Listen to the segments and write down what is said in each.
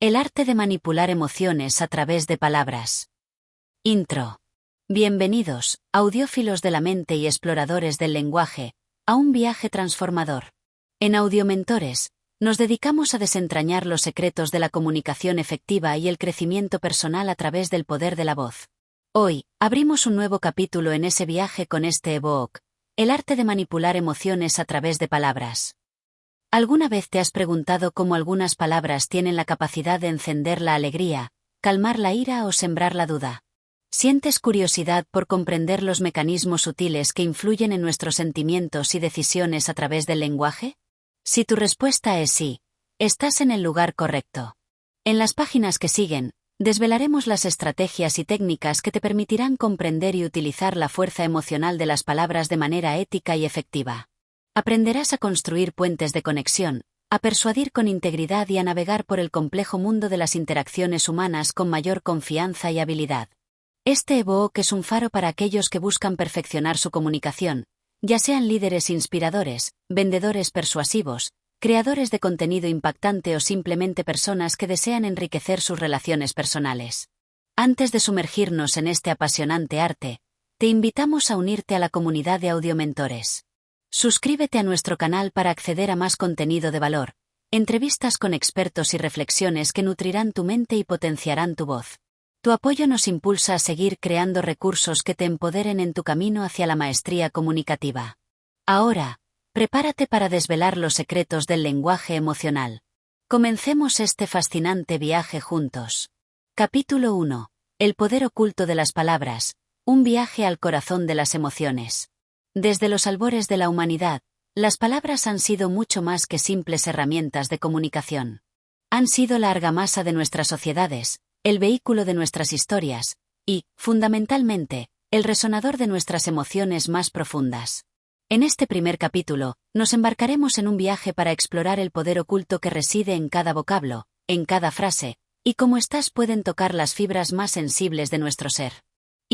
El arte de manipular emociones a través de palabras. Intro. Bienvenidos, audiófilos de la mente y exploradores del lenguaje, a un viaje transformador. En Audiomentores, nos dedicamos a desentrañar los secretos de la comunicación efectiva y el crecimiento personal a través del poder de la voz. Hoy, abrimos un nuevo capítulo en ese viaje con este ebook, el arte de manipular emociones a través de palabras. ¿Alguna vez te has preguntado cómo algunas palabras tienen la capacidad de encender la alegría, calmar la ira o sembrar la duda? ¿Sientes curiosidad por comprender los mecanismos sutiles que influyen en nuestros sentimientos y decisiones a través del lenguaje? Si tu respuesta es sí, estás en el lugar correcto. En las páginas que siguen, desvelaremos las estrategias y técnicas que te permitirán comprender y utilizar la fuerza emocional de las palabras de manera ética y efectiva. Aprenderás a construir puentes de conexión, a persuadir con integridad y a navegar por el complejo mundo de las interacciones humanas con mayor confianza y habilidad. Este ebook es un faro para aquellos que buscan perfeccionar su comunicación, ya sean líderes inspiradores, vendedores persuasivos, creadores de contenido impactante o simplemente personas que desean enriquecer sus relaciones personales. Antes de sumergirnos en este apasionante arte, te invitamos a unirte a la comunidad de Audiomentores. Suscríbete a nuestro canal para acceder a más contenido de valor, entrevistas con expertos y reflexiones que nutrirán tu mente y potenciarán tu voz. Tu apoyo nos impulsa a seguir creando recursos que te empoderen en tu camino hacia la maestría comunicativa. Ahora, prepárate para desvelar los secretos del lenguaje emocional. Comencemos este fascinante viaje juntos. Capítulo 1. El poder oculto de las palabras, un viaje al corazón de las emociones. Desde los albores de la humanidad, las palabras han sido mucho más que simples herramientas de comunicación. Han sido la argamasa de nuestras sociedades, el vehículo de nuestras historias, y, fundamentalmente, el resonador de nuestras emociones más profundas. En este primer capítulo, nos embarcaremos en un viaje para explorar el poder oculto que reside en cada vocablo, en cada frase, y cómo éstas pueden tocar las fibras más sensibles de nuestro ser.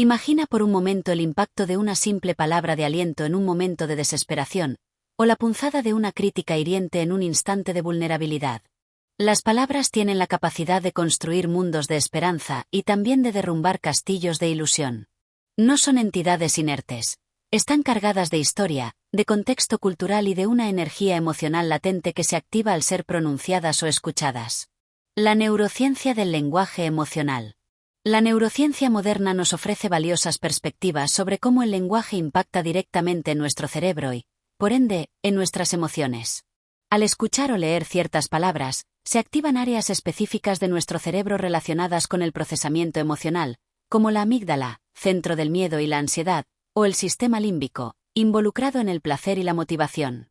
Imagina por un momento el impacto de una simple palabra de aliento en un momento de desesperación, o la punzada de una crítica hiriente en un instante de vulnerabilidad. Las palabras tienen la capacidad de construir mundos de esperanza y también de derrumbar castillos de ilusión. No son entidades inertes. Están cargadas de historia, de contexto cultural y de una energía emocional latente que se activa al ser pronunciadas o escuchadas. La neurociencia del lenguaje emocional. La neurociencia moderna nos ofrece valiosas perspectivas sobre cómo el lenguaje impacta directamente en nuestro cerebro y, por ende, en nuestras emociones. Al escuchar o leer ciertas palabras, se activan áreas específicas de nuestro cerebro relacionadas con el procesamiento emocional, como la amígdala, centro del miedo y la ansiedad, o el sistema límbico, involucrado en el placer y la motivación.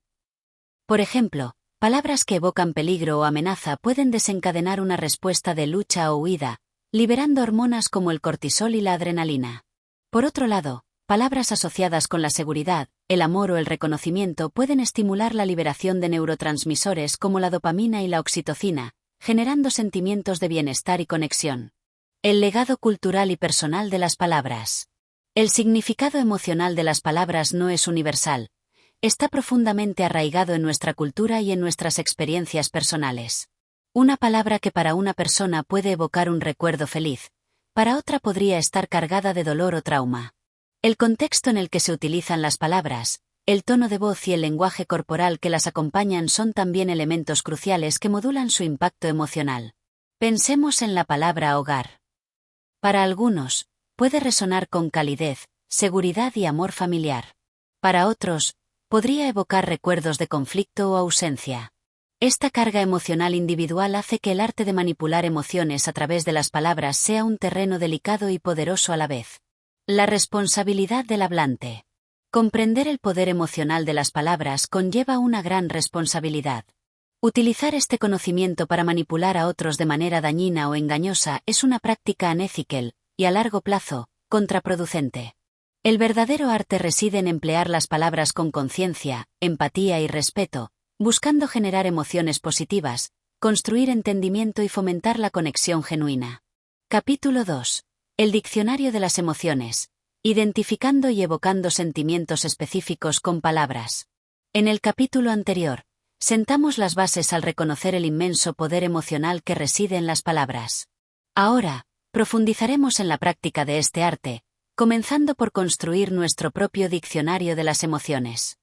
Por ejemplo, palabras que evocan peligro o amenaza pueden desencadenar una respuesta de lucha o huida, liberando hormonas como el cortisol y la adrenalina. Por otro lado, palabras asociadas con la seguridad, el amor o el reconocimiento pueden estimular la liberación de neurotransmisores como la dopamina y la oxitocina, generando sentimientos de bienestar y conexión. El legado cultural y personal de las palabras. El significado emocional de las palabras no es universal. Está profundamente arraigado en nuestra cultura y en nuestras experiencias personales. Una palabra que para una persona puede evocar un recuerdo feliz, para otra podría estar cargada de dolor o trauma. El contexto en el que se utilizan las palabras, el tono de voz y el lenguaje corporal que las acompañan son también elementos cruciales que modulan su impacto emocional. Pensemos en la palabra hogar. Para algunos, puede resonar con calidez, seguridad y amor familiar. Para otros, podría evocar recuerdos de conflicto o ausencia. Esta carga emocional individual hace que el arte de manipular emociones a través de las palabras sea un terreno delicado y poderoso a la vez. La responsabilidad del hablante. Comprender el poder emocional de las palabras conlleva una gran responsabilidad. Utilizar este conocimiento para manipular a otros de manera dañina o engañosa es una práctica unethical, y a largo plazo, contraproducente. El verdadero arte reside en emplear las palabras con conciencia, empatía y respeto, buscando generar emociones positivas, construir entendimiento y fomentar la conexión genuina. Capítulo 2. El diccionario de las emociones. Identificando y evocando sentimientos específicos con palabras. En el capítulo anterior, Sentamos las bases al reconocer el inmenso poder emocional que reside en las palabras. Ahora, profundizaremos en la práctica de este arte, comenzando por construir nuestro propio diccionario de las emociones.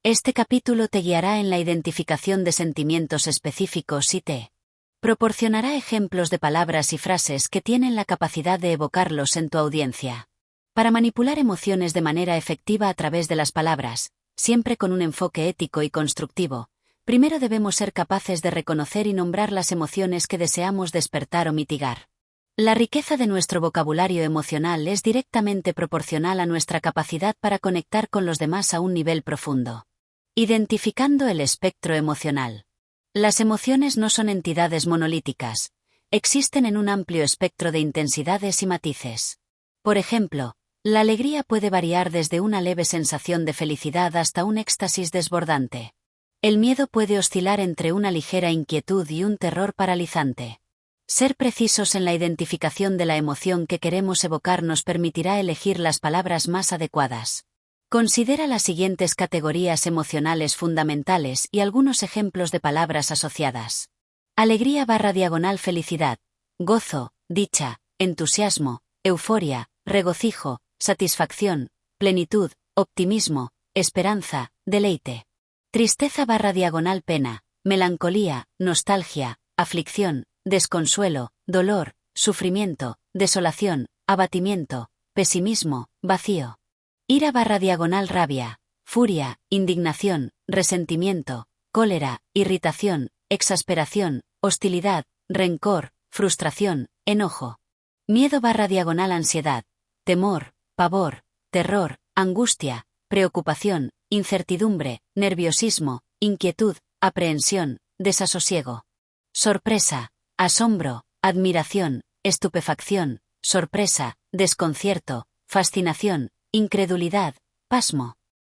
Este capítulo te guiará en la identificación de sentimientos específicos y te proporcionará ejemplos de palabras y frases que tienen la capacidad de evocarlos en tu audiencia. Para manipular emociones de manera efectiva a través de las palabras, siempre con un enfoque ético y constructivo, primero debemos ser capaces de reconocer y nombrar las emociones que deseamos despertar o mitigar. La riqueza de nuestro vocabulario emocional es directamente proporcional a nuestra capacidad para conectar con los demás a un nivel profundo. Identificando el espectro emocional. Las emociones no son entidades monolíticas, existen en un amplio espectro de intensidades y matices. Por ejemplo, la alegría puede variar desde una leve sensación de felicidad hasta un éxtasis desbordante. El miedo puede oscilar entre una ligera inquietud y un terror paralizante. Ser precisos en la identificación de la emoción que queremos evocar nos permitirá elegir las palabras más adecuadas. Considera las siguientes categorías emocionales fundamentales y algunos ejemplos de palabras asociadas. Alegría/felicidad, gozo, dicha, entusiasmo, euforia, regocijo, satisfacción, plenitud, optimismo, esperanza, deleite. Tristeza/pena, melancolía, nostalgia, aflicción, desconsuelo, dolor, sufrimiento, desolación, abatimiento, pesimismo, vacío. Ira/rabia, furia, indignación, resentimiento, cólera, irritación, exasperación, hostilidad, rencor, frustración, enojo. Miedo/ansiedad, temor, pavor, terror, angustia, preocupación, incertidumbre, nerviosismo, inquietud, aprehensión, desasosiego. Sorpresa, asombro, admiración, estupefacción, sorpresa, desconcierto, fascinación, incredulidad, pasmo.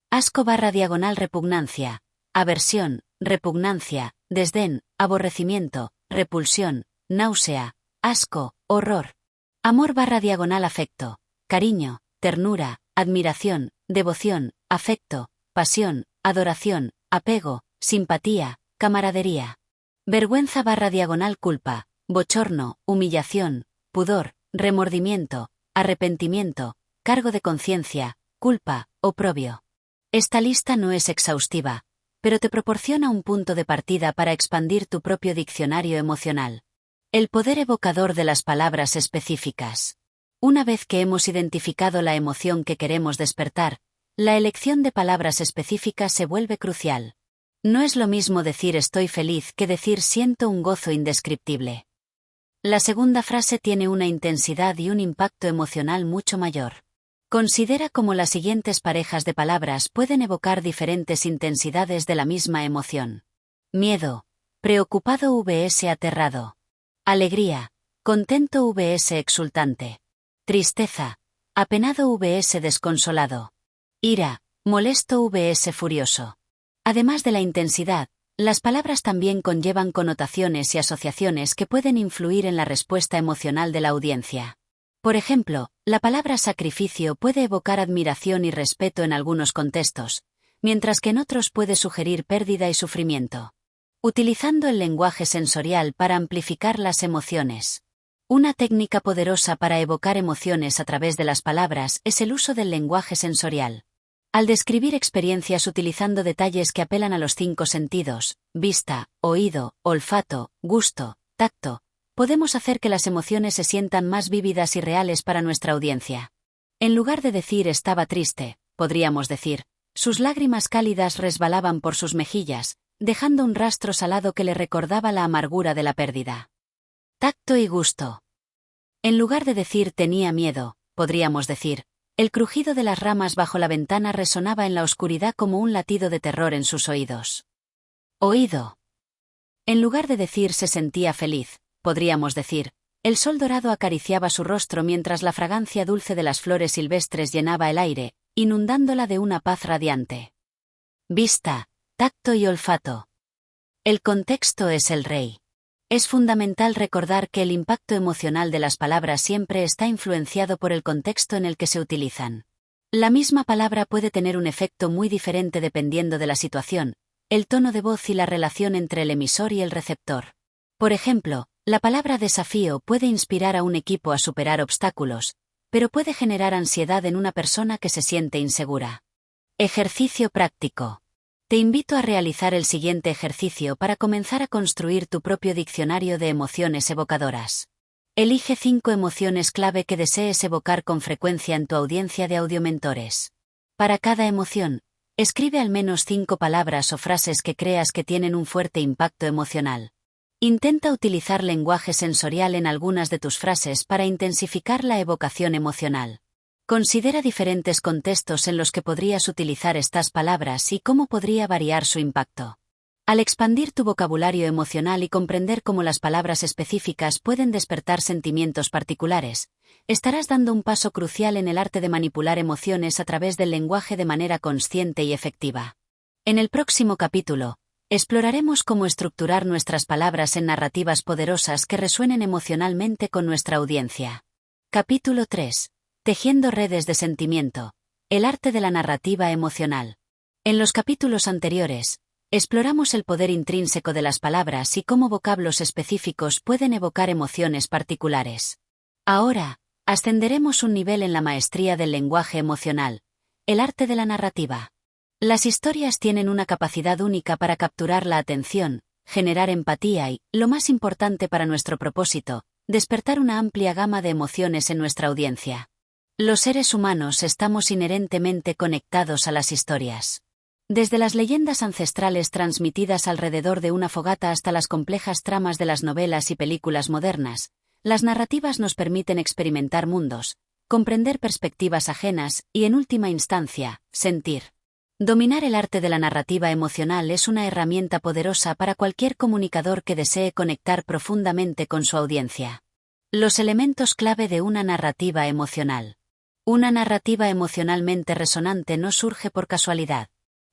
Asco/repugnancia, aversión, repugnancia, desdén, aborrecimiento, repulsión, náusea, asco, horror. Amor/afecto, cariño, ternura, admiración, devoción, afecto, pasión, adoración, apego, simpatía, camaradería. Vergüenza/culpa, bochorno, humillación, pudor, remordimiento, arrepentimiento, cargo de conciencia, culpa, oprobio. Esta lista no es exhaustiva, pero te proporciona un punto de partida para expandir tu propio diccionario emocional. El poder evocador de las palabras específicas. Una vez que hemos identificado la emoción que queremos despertar, la elección de palabras específicas se vuelve crucial. No es lo mismo decir estoy feliz que decir siento un gozo indescriptible. La segunda frase tiene una intensidad y un impacto emocional mucho mayor. Considera cómo las siguientes parejas de palabras pueden evocar diferentes intensidades de la misma emoción. Miedo, preocupado vs aterrado. Alegría, contento vs exultante. Tristeza, apenado vs desconsolado. Ira, molesto vs furioso. Además de la intensidad, las palabras también conllevan connotaciones y asociaciones que pueden influir en la respuesta emocional de la audiencia. Por ejemplo, la palabra sacrificio puede evocar admiración y respeto en algunos contextos, mientras que en otros puede sugerir pérdida y sufrimiento. Utilizando el lenguaje sensorial para amplificar las emociones. Una técnica poderosa para evocar emociones a través de las palabras es el uso del lenguaje sensorial. Al describir experiencias utilizando detalles que apelan a los 5 sentidos, vista, oído, olfato, gusto, tacto, podemos hacer que las emociones se sientan más vívidas y reales para nuestra audiencia. En lugar de decir estaba triste, podríamos decir, sus lágrimas cálidas resbalaban por sus mejillas, dejando un rastro salado que le recordaba la amargura de la pérdida. Tacto y gusto. En lugar de decir tenía miedo, podríamos decir, el crujido de las ramas bajo la ventana resonaba en la oscuridad como un latido de terror en sus oídos. Oído. En lugar de decir se sentía feliz, podríamos decir, el sol dorado acariciaba su rostro mientras la fragancia dulce de las flores silvestres llenaba el aire, inundándola de una paz radiante. Vista, tacto y olfato. El contexto es el rey. Es fundamental recordar que el impacto emocional de las palabras siempre está influenciado por el contexto en el que se utilizan. La misma palabra puede tener un efecto muy diferente dependiendo de la situación, el tono de voz y la relación entre el emisor y el receptor. Por ejemplo, la palabra desafío puede inspirar a un equipo a superar obstáculos, pero puede generar ansiedad en una persona que se siente insegura. Ejercicio práctico. Te invito a realizar el siguiente ejercicio para comenzar a construir tu propio diccionario de emociones evocadoras. Elige 5 emociones clave que desees evocar con frecuencia en tu audiencia de audiomentores. Para cada emoción, escribe al menos 5 palabras o frases que creas que tienen un fuerte impacto emocional. Intenta utilizar lenguaje sensorial en algunas de tus frases para intensificar la evocación emocional. Considera diferentes contextos en los que podrías utilizar estas palabras y cómo podría variar su impacto. Al expandir tu vocabulario emocional y comprender cómo las palabras específicas pueden despertar sentimientos particulares, estarás dando un paso crucial en el arte de manipular emociones a través del lenguaje de manera consciente y efectiva. En el próximo capítulo, exploraremos cómo estructurar nuestras palabras en narrativas poderosas que resuenen emocionalmente con nuestra audiencia. Capítulo 3. Tejiendo redes de sentimiento. El arte de la narrativa emocional. En los capítulos anteriores, exploramos el poder intrínseco de las palabras y cómo vocablos específicos pueden evocar emociones particulares. Ahora, ascenderemos un nivel en la maestría del lenguaje emocional, el arte de la narrativa. Las historias tienen una capacidad única para capturar la atención, generar empatía y, lo más importante para nuestro propósito, despertar una amplia gama de emociones en nuestra audiencia. Los seres humanos estamos inherentemente conectados a las historias. Desde las leyendas ancestrales transmitidas alrededor de una fogata hasta las complejas tramas de las novelas y películas modernas, las narrativas nos permiten experimentar mundos, comprender perspectivas ajenas y, en última instancia, sentir. Dominar el arte de la narrativa emocional es una herramienta poderosa para cualquier comunicador que desee conectar profundamente con su audiencia. Los elementos clave de una narrativa emocional. Una narrativa emocionalmente resonante no surge por casualidad.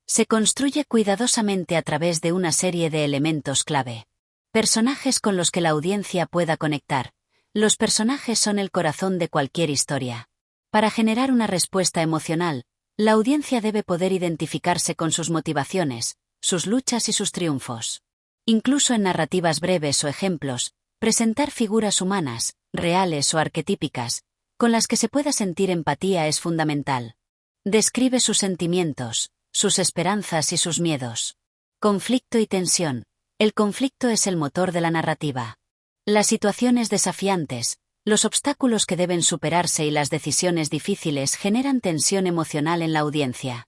Se construye cuidadosamente a través de una serie de elementos clave. Personajes con los que la audiencia pueda conectar. Los personajes son el corazón de cualquier historia. Para generar una respuesta emocional, la audiencia debe poder identificarse con sus motivaciones, sus luchas y sus triunfos. Incluso en narrativas breves o ejemplos, presentar figuras humanas, reales o arquetípicas, con las que se pueda sentir empatía es fundamental. Describe sus sentimientos, sus esperanzas y sus miedos. Conflicto y tensión. El conflicto es el motor de la narrativa. Las situaciones desafiantes, los obstáculos que deben superarse y las decisiones difíciles generan tensión emocional en la audiencia.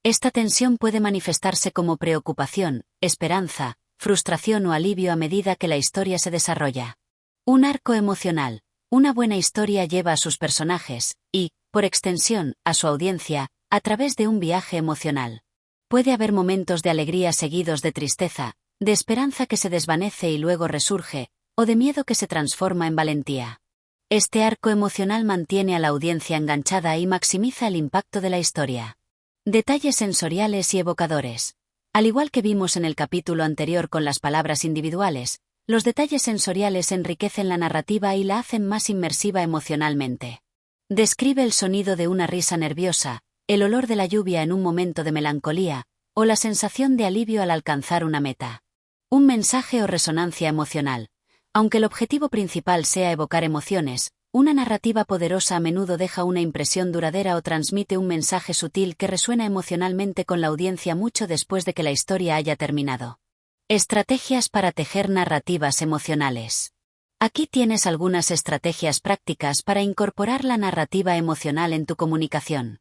Esta tensión puede manifestarse como preocupación, esperanza, frustración o alivio a medida que la historia se desarrolla. Un arco emocional. Una buena historia lleva a sus personajes, y, por extensión, a su audiencia, a través de un viaje emocional. Puede haber momentos de alegría seguidos de tristeza, de esperanza que se desvanece y luego resurge, o de miedo que se transforma en valentía. Este arco emocional mantiene a la audiencia enganchada y maximiza el impacto de la historia. Detalles sensoriales y evocadores. Al igual que vimos en el capítulo anterior con las palabras individuales, los detalles sensoriales enriquecen la narrativa y la hacen más inmersiva emocionalmente. Describe el sonido de una risa nerviosa, el olor de la lluvia en un momento de melancolía, o la sensación de alivio al alcanzar una meta. Un mensaje o resonancia emocional. Aunque el objetivo principal sea evocar emociones, una narrativa poderosa a menudo deja una impresión duradera o transmite un mensaje sutil que resuena emocionalmente con la audiencia mucho después de que la historia haya terminado. Estrategias para tejer narrativas emocionales. Aquí tienes algunas estrategias prácticas para incorporar la narrativa emocional en tu comunicación.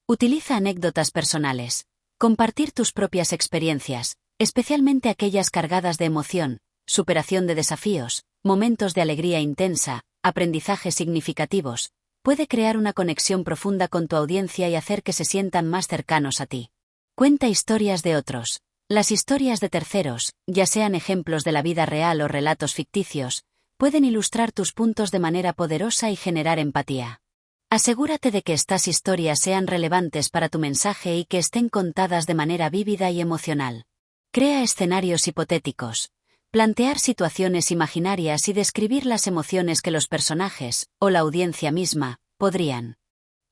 Utiliza anécdotas personales. Compartir tus propias experiencias, especialmente aquellas cargadas de emoción, superación de desafíos, momentos de alegría intensa, aprendizajes significativos, puede crear una conexión profunda con tu audiencia y hacer que se sientan más cercanos a ti. Cuenta historias de otros. Las historias de terceros, ya sean ejemplos de la vida real o relatos ficticios, pueden ilustrar tus puntos de manera poderosa y generar empatía. Asegúrate de que estas historias sean relevantes para tu mensaje y que estén contadas de manera vívida y emocional. Crea escenarios hipotéticos. Plantear situaciones imaginarias y describir las emociones que los personajes, o la audiencia misma, podrían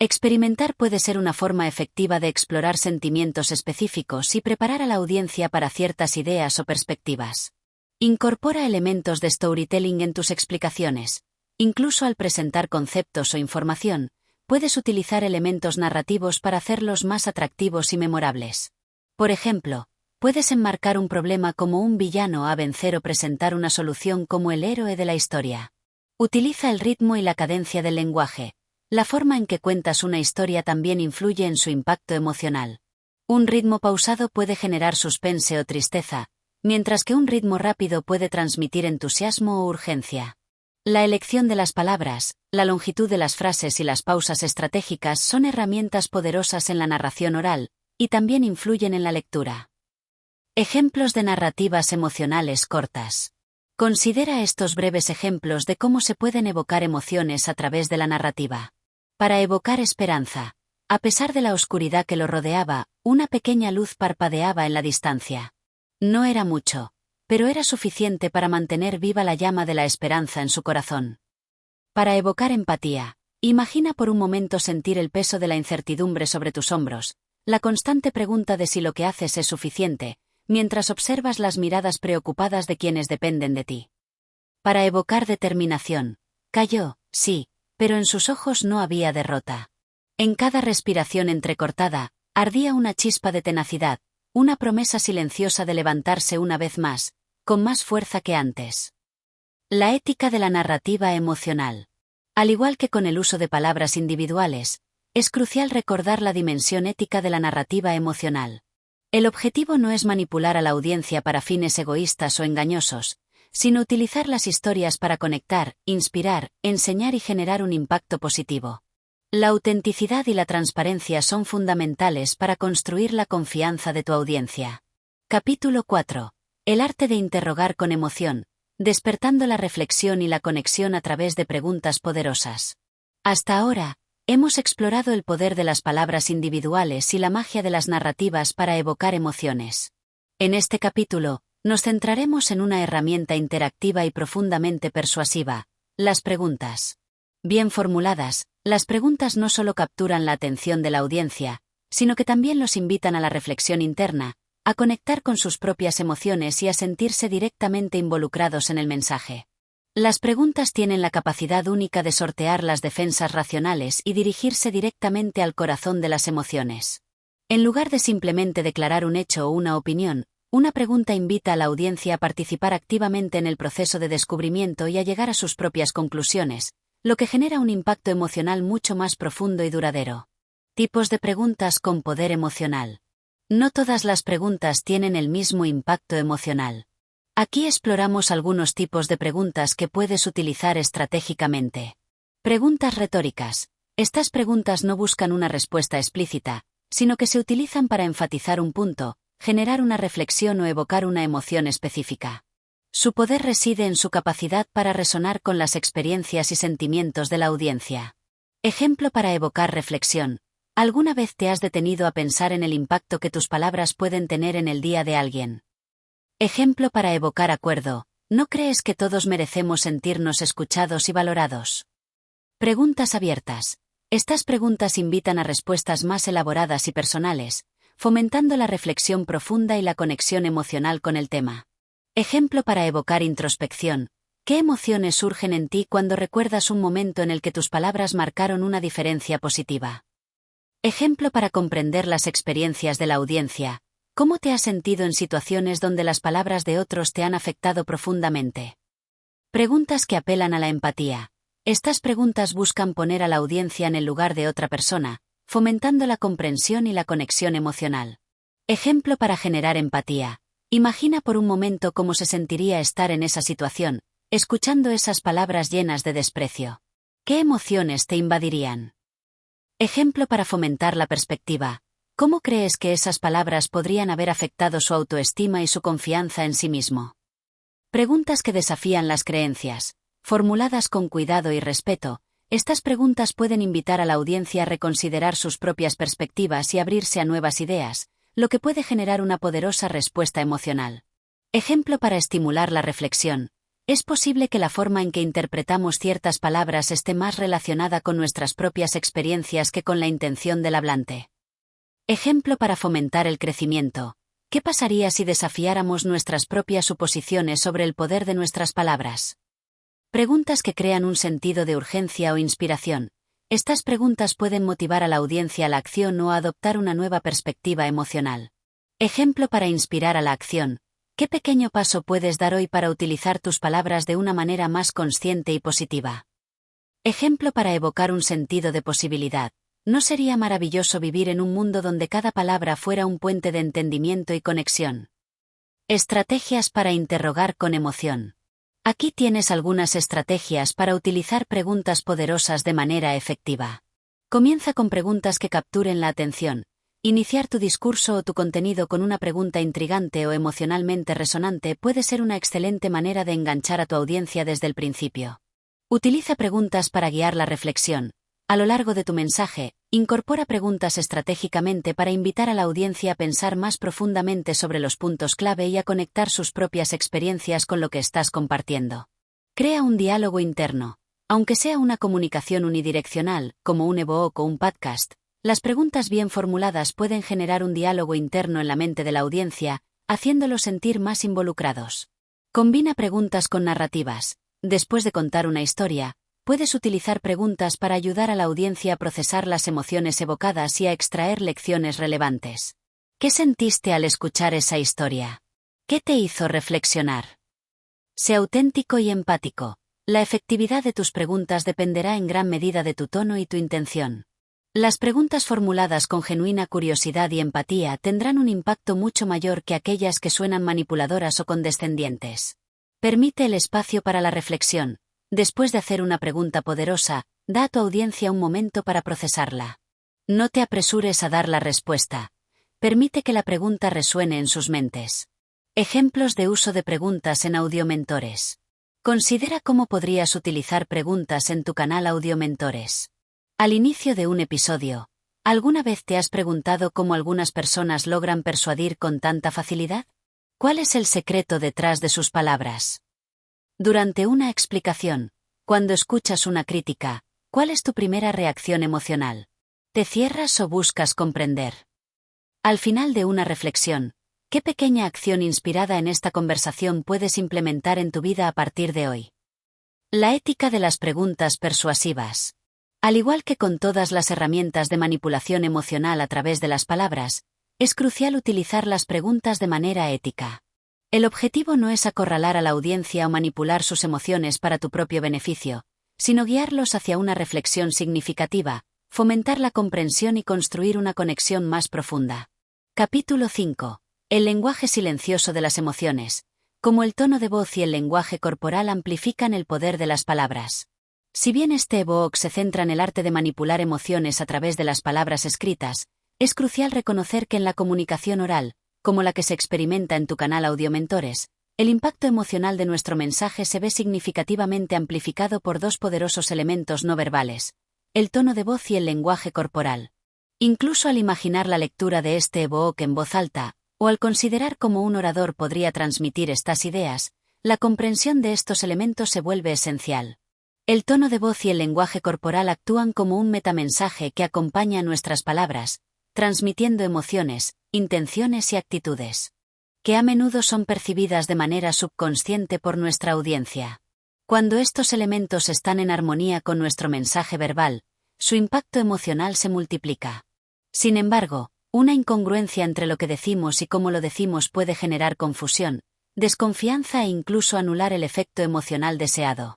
Experimentar puede ser una forma efectiva de explorar sentimientos específicos y preparar a la audiencia para ciertas ideas o perspectivas. Incorpora elementos de storytelling en tus explicaciones. Incluso al presentar conceptos o información, puedes utilizar elementos narrativos para hacerlos más atractivos y memorables. Por ejemplo, puedes enmarcar un problema como un villano a vencer o presentar una solución como el héroe de la historia. Utiliza el ritmo y la cadencia del lenguaje. La forma en que cuentas una historia también influye en su impacto emocional. Un ritmo pausado puede generar suspense o tristeza, mientras que un ritmo rápido puede transmitir entusiasmo o urgencia. La elección de las palabras, la longitud de las frases y las pausas estratégicas son herramientas poderosas en la narración oral, y también influyen en la lectura. Ejemplos de narrativas emocionales cortas. Considera estos breves ejemplos de cómo se pueden evocar emociones a través de la narrativa. Para evocar esperanza. A pesar de la oscuridad que lo rodeaba, una pequeña luz parpadeaba en la distancia. No era mucho, pero era suficiente para mantener viva la llama de la esperanza en su corazón. Para evocar empatía. Imagina por un momento sentir el peso de la incertidumbre sobre tus hombros, la constante pregunta de si lo que haces es suficiente, mientras observas las miradas preocupadas de quienes dependen de ti. Para evocar determinación. Cayó, sí, pero en sus ojos no había derrota. En cada respiración entrecortada, ardía una chispa de tenacidad, una promesa silenciosa de levantarse una vez más, con más fuerza que antes. La ética de la narrativa emocional. Al igual que con el uso de palabras individuales, es crucial recordar la dimensión ética de la narrativa emocional. El objetivo no es manipular a la audiencia para fines egoístas o engañosos, sino utilizar las historias para conectar, inspirar, enseñar y generar un impacto positivo. La autenticidad y la transparencia son fundamentales para construir la confianza de tu audiencia. Capítulo 4. El arte de interrogar con emoción, despertando la reflexión y la conexión a través de preguntas poderosas. Hasta ahora, hemos explorado el poder de las palabras individuales y la magia de las narrativas para evocar emociones. En este capítulo, nos centraremos en una herramienta interactiva y profundamente persuasiva: las preguntas. Bien formuladas, las preguntas no solo capturan la atención de la audiencia, sino que también los invitan a la reflexión interna, a conectar con sus propias emociones y a sentirse directamente involucrados en el mensaje. Las preguntas tienen la capacidad única de sortear las defensas racionales y dirigirse directamente al corazón de las emociones. En lugar de simplemente declarar un hecho o una opinión, una pregunta invita a la audiencia a participar activamente en el proceso de descubrimiento y a llegar a sus propias conclusiones, lo que genera un impacto emocional mucho más profundo y duradero. Tipos de preguntas con poder emocional. No todas las preguntas tienen el mismo impacto emocional. Aquí exploramos algunos tipos de preguntas que puedes utilizar estratégicamente. Preguntas retóricas. Estas preguntas no buscan una respuesta explícita, sino que se utilizan para enfatizar un punto, generar una reflexión o evocar una emoción específica. Su poder reside en su capacidad para resonar con las experiencias y sentimientos de la audiencia. Ejemplo para evocar reflexión. ¿Alguna vez te has detenido a pensar en el impacto que tus palabras pueden tener en el día de alguien? Ejemplo para evocar acuerdo. ¿No crees que todos merecemos sentirnos escuchados y valorados? Preguntas abiertas. Estas preguntas invitan a respuestas más elaboradas y personales, fomentando la reflexión profunda y la conexión emocional con el tema. Ejemplo para evocar introspección. ¿Qué emociones surgen en ti cuando recuerdas un momento en el que tus palabras marcaron una diferencia positiva? Ejemplo para comprender las experiencias de la audiencia. ¿Cómo te has sentido en situaciones donde las palabras de otros te han afectado profundamente? Preguntas que apelan a la empatía. Estas preguntas buscan poner a la audiencia en el lugar de otra persona, fomentando la comprensión y la conexión emocional. Ejemplo para generar empatía. Imagina por un momento cómo se sentiría estar en esa situación, escuchando esas palabras llenas de desprecio. ¿Qué emociones te invadirían? Ejemplo para fomentar la perspectiva. ¿Cómo crees que esas palabras podrían haber afectado su autoestima y su confianza en sí mismo? Preguntas que desafían las creencias. Formuladas con cuidado y respeto, estas preguntas pueden invitar a la audiencia a reconsiderar sus propias perspectivas y abrirse a nuevas ideas, lo que puede generar una poderosa respuesta emocional. Ejemplo para estimular la reflexión. Es posible que la forma en que interpretamos ciertas palabras esté más relacionada con nuestras propias experiencias que con la intención del hablante. Ejemplo para fomentar el crecimiento. ¿Qué pasaría si desafiáramos nuestras propias suposiciones sobre el poder de nuestras palabras? Preguntas que crean un sentido de urgencia o inspiración. Estas preguntas pueden motivar a la audiencia a la acción o a adoptar una nueva perspectiva emocional. Ejemplo para inspirar a la acción. ¿Qué pequeño paso puedes dar hoy para utilizar tus palabras de una manera más consciente y positiva? Ejemplo para evocar un sentido de posibilidad. ¿No sería maravilloso vivir en un mundo donde cada palabra fuera un puente de entendimiento y conexión? Estrategias para interrogar con emoción. Aquí tienes algunas estrategias para utilizar preguntas poderosas de manera efectiva. Comienza con preguntas que capturen la atención. Iniciar tu discurso o tu contenido con una pregunta intrigante o emocionalmente resonante puede ser una excelente manera de enganchar a tu audiencia desde el principio. Utiliza preguntas para guiar la reflexión. A lo largo de tu mensaje, incorpora preguntas estratégicamente para invitar a la audiencia a pensar más profundamente sobre los puntos clave y a conectar sus propias experiencias con lo que estás compartiendo. Crea un diálogo interno. Aunque sea una comunicación unidireccional, como un ebook o un podcast, las preguntas bien formuladas pueden generar un diálogo interno en la mente de la audiencia, haciéndolos sentir más involucrados. Combina preguntas con narrativas. Después de contar una historia, puedes utilizar preguntas para ayudar a la audiencia a procesar las emociones evocadas y a extraer lecciones relevantes. ¿Qué sentiste al escuchar esa historia? ¿Qué te hizo reflexionar? Sé auténtico y empático. La efectividad de tus preguntas dependerá en gran medida de tu tono y tu intención. Las preguntas formuladas con genuina curiosidad y empatía tendrán un impacto mucho mayor que aquellas que suenan manipuladoras o condescendientes. Permite el espacio para la reflexión. Después de hacer una pregunta poderosa, da a tu audiencia un momento para procesarla. No te apresures a dar la respuesta. Permite que la pregunta resuene en sus mentes. Ejemplos de uso de preguntas en Audiomentores. Considera cómo podrías utilizar preguntas en tu canal Audiomentores. Al inicio de un episodio, ¿alguna vez te has preguntado cómo algunas personas logran persuadir con tanta facilidad? ¿Cuál es el secreto detrás de sus palabras? Durante una explicación, cuando escuchas una crítica, ¿cuál es tu primera reacción emocional? ¿Te cierras o buscas comprender? Al final de una reflexión, ¿qué pequeña acción inspirada en esta conversación puedes implementar en tu vida a partir de hoy? La ética de las preguntas persuasivas. Al igual que con todas las herramientas de manipulación emocional a través de las palabras, es crucial utilizar las preguntas de manera ética. El objetivo no es acorralar a la audiencia o manipular sus emociones para tu propio beneficio, sino guiarlos hacia una reflexión significativa, fomentar la comprensión y construir una conexión más profunda. Capítulo 5. El lenguaje silencioso de las emociones. Cómo el tono de voz y el lenguaje corporal amplifican el poder de las palabras. Si bien este ebook se centra en el arte de manipular emociones a través de las palabras escritas, es crucial reconocer que en la comunicación oral, como la que se experimenta en tu canal Audiomentores, el impacto emocional de nuestro mensaje se ve significativamente amplificado por dos poderosos elementos no verbales: el tono de voz y el lenguaje corporal. Incluso al imaginar la lectura de este ebook en voz alta, o al considerar cómo un orador podría transmitir estas ideas, la comprensión de estos elementos se vuelve esencial. El tono de voz y el lenguaje corporal actúan como un metamensaje que acompaña nuestras palabras, transmitiendo emociones, intenciones y actitudes, que a menudo son percibidas de manera subconsciente por nuestra audiencia. Cuando estos elementos están en armonía con nuestro mensaje verbal, su impacto emocional se multiplica. Sin embargo, una incongruencia entre lo que decimos y cómo lo decimos puede generar confusión, desconfianza e incluso anular el efecto emocional deseado.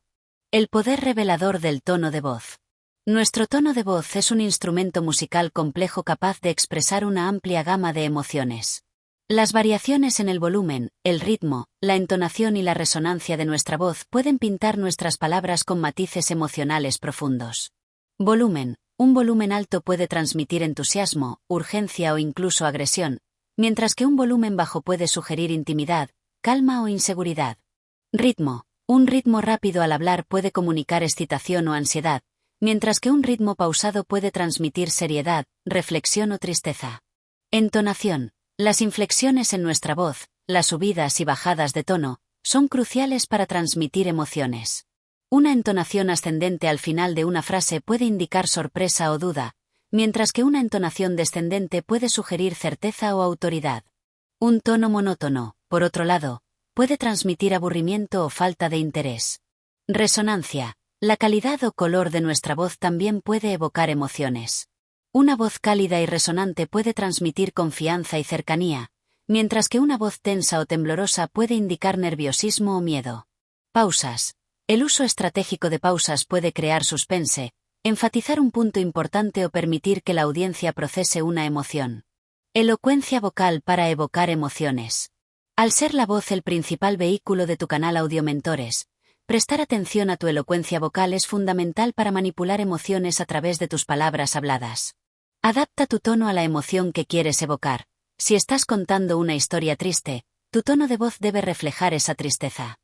El poder revelador del tono de voz. Nuestro tono de voz es un instrumento musical complejo capaz de expresar una amplia gama de emociones. Las variaciones en el volumen, el ritmo, la entonación y la resonancia de nuestra voz pueden pintar nuestras palabras con matices emocionales profundos. Volumen. Un volumen alto puede transmitir entusiasmo, urgencia o incluso agresión, mientras que un volumen bajo puede sugerir intimidad, calma o inseguridad. Ritmo. Un ritmo rápido al hablar puede comunicar excitación o ansiedad, mientras que un ritmo pausado puede transmitir seriedad, reflexión o tristeza. Entonación. Las inflexiones en nuestra voz, las subidas y bajadas de tono, son cruciales para transmitir emociones. Una entonación ascendente al final de una frase puede indicar sorpresa o duda, mientras que una entonación descendente puede sugerir certeza o autoridad. Un tono monótono, por otro lado, puede transmitir aburrimiento o falta de interés. Resonancia. La calidad o color de nuestra voz también puede evocar emociones. Una voz cálida y resonante puede transmitir confianza y cercanía, mientras que una voz tensa o temblorosa puede indicar nerviosismo o miedo. Pausas. El uso estratégico de pausas puede crear suspense, enfatizar un punto importante o permitir que la audiencia procese una emoción. Elocuencia vocal para evocar emociones. Al ser la voz el principal vehículo de tu canal Audiomentores, prestar atención a tu elocuencia vocal es fundamental para manipular emociones a través de tus palabras habladas. Adapta tu tono a la emoción que quieres evocar. Si estás contando una historia triste, tu tono de voz debe reflejar esa tristeza.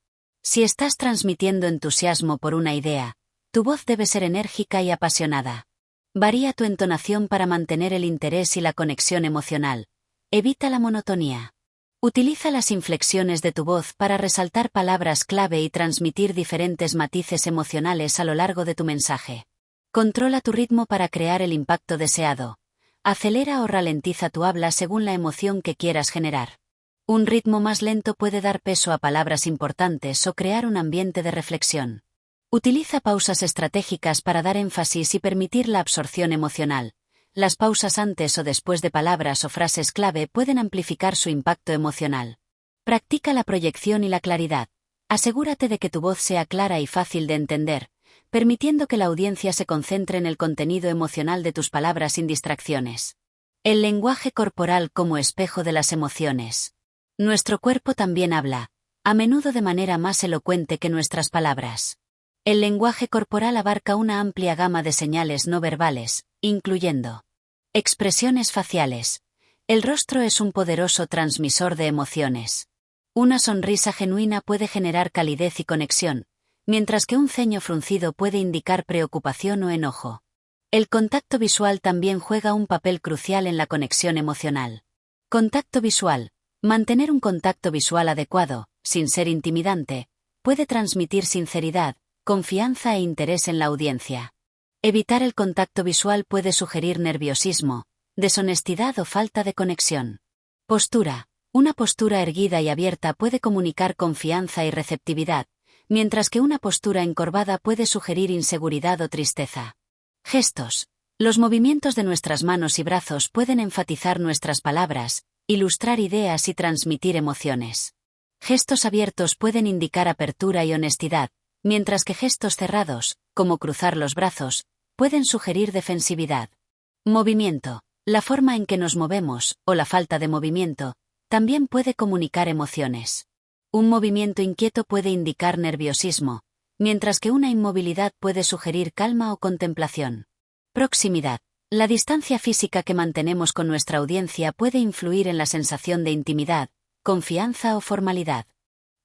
Si estás transmitiendo entusiasmo por una idea, tu voz debe ser enérgica y apasionada. Varía tu entonación para mantener el interés y la conexión emocional. Evita la monotonía. Utiliza las inflexiones de tu voz para resaltar palabras clave y transmitir diferentes matices emocionales a lo largo de tu mensaje. Controla tu ritmo para crear el impacto deseado. Acelera o ralentiza tu habla según la emoción que quieras generar. Un ritmo más lento puede dar peso a palabras importantes o crear un ambiente de reflexión. Utiliza pausas estratégicas para dar énfasis y permitir la absorción emocional. Las pausas antes o después de palabras o frases clave pueden amplificar su impacto emocional. Practica la proyección y la claridad. Asegúrate de que tu voz sea clara y fácil de entender, permitiendo que la audiencia se concentre en el contenido emocional de tus palabras sin distracciones. El lenguaje corporal como espejo de las emociones. Nuestro cuerpo también habla, a menudo de manera más elocuente que nuestras palabras. El lenguaje corporal abarca una amplia gama de señales no verbales, incluyendo expresiones faciales. El rostro es un poderoso transmisor de emociones. Una sonrisa genuina puede generar calidez y conexión, mientras que un ceño fruncido puede indicar preocupación o enojo. El contacto visual también juega un papel crucial en la conexión emocional. Contacto visual. Mantener un contacto visual adecuado, sin ser intimidante, puede transmitir sinceridad, confianza e interés en la audiencia. Evitar el contacto visual puede sugerir nerviosismo, deshonestidad o falta de conexión. Postura. Una postura erguida y abierta puede comunicar confianza y receptividad, mientras que una postura encorvada puede sugerir inseguridad o tristeza. Gestos. Los movimientos de nuestras manos y brazos pueden enfatizar nuestras palabras, ilustrar ideas y transmitir emociones. Gestos abiertos pueden indicar apertura y honestidad, mientras que gestos cerrados, como cruzar los brazos, pueden sugerir defensividad. Movimiento. La forma en que nos movemos, o la falta de movimiento, también puede comunicar emociones. Un movimiento inquieto puede indicar nerviosismo, mientras que una inmovilidad puede sugerir calma o contemplación. Proximidad. La distancia física que mantenemos con nuestra audiencia puede influir en la sensación de intimidad, confianza o formalidad.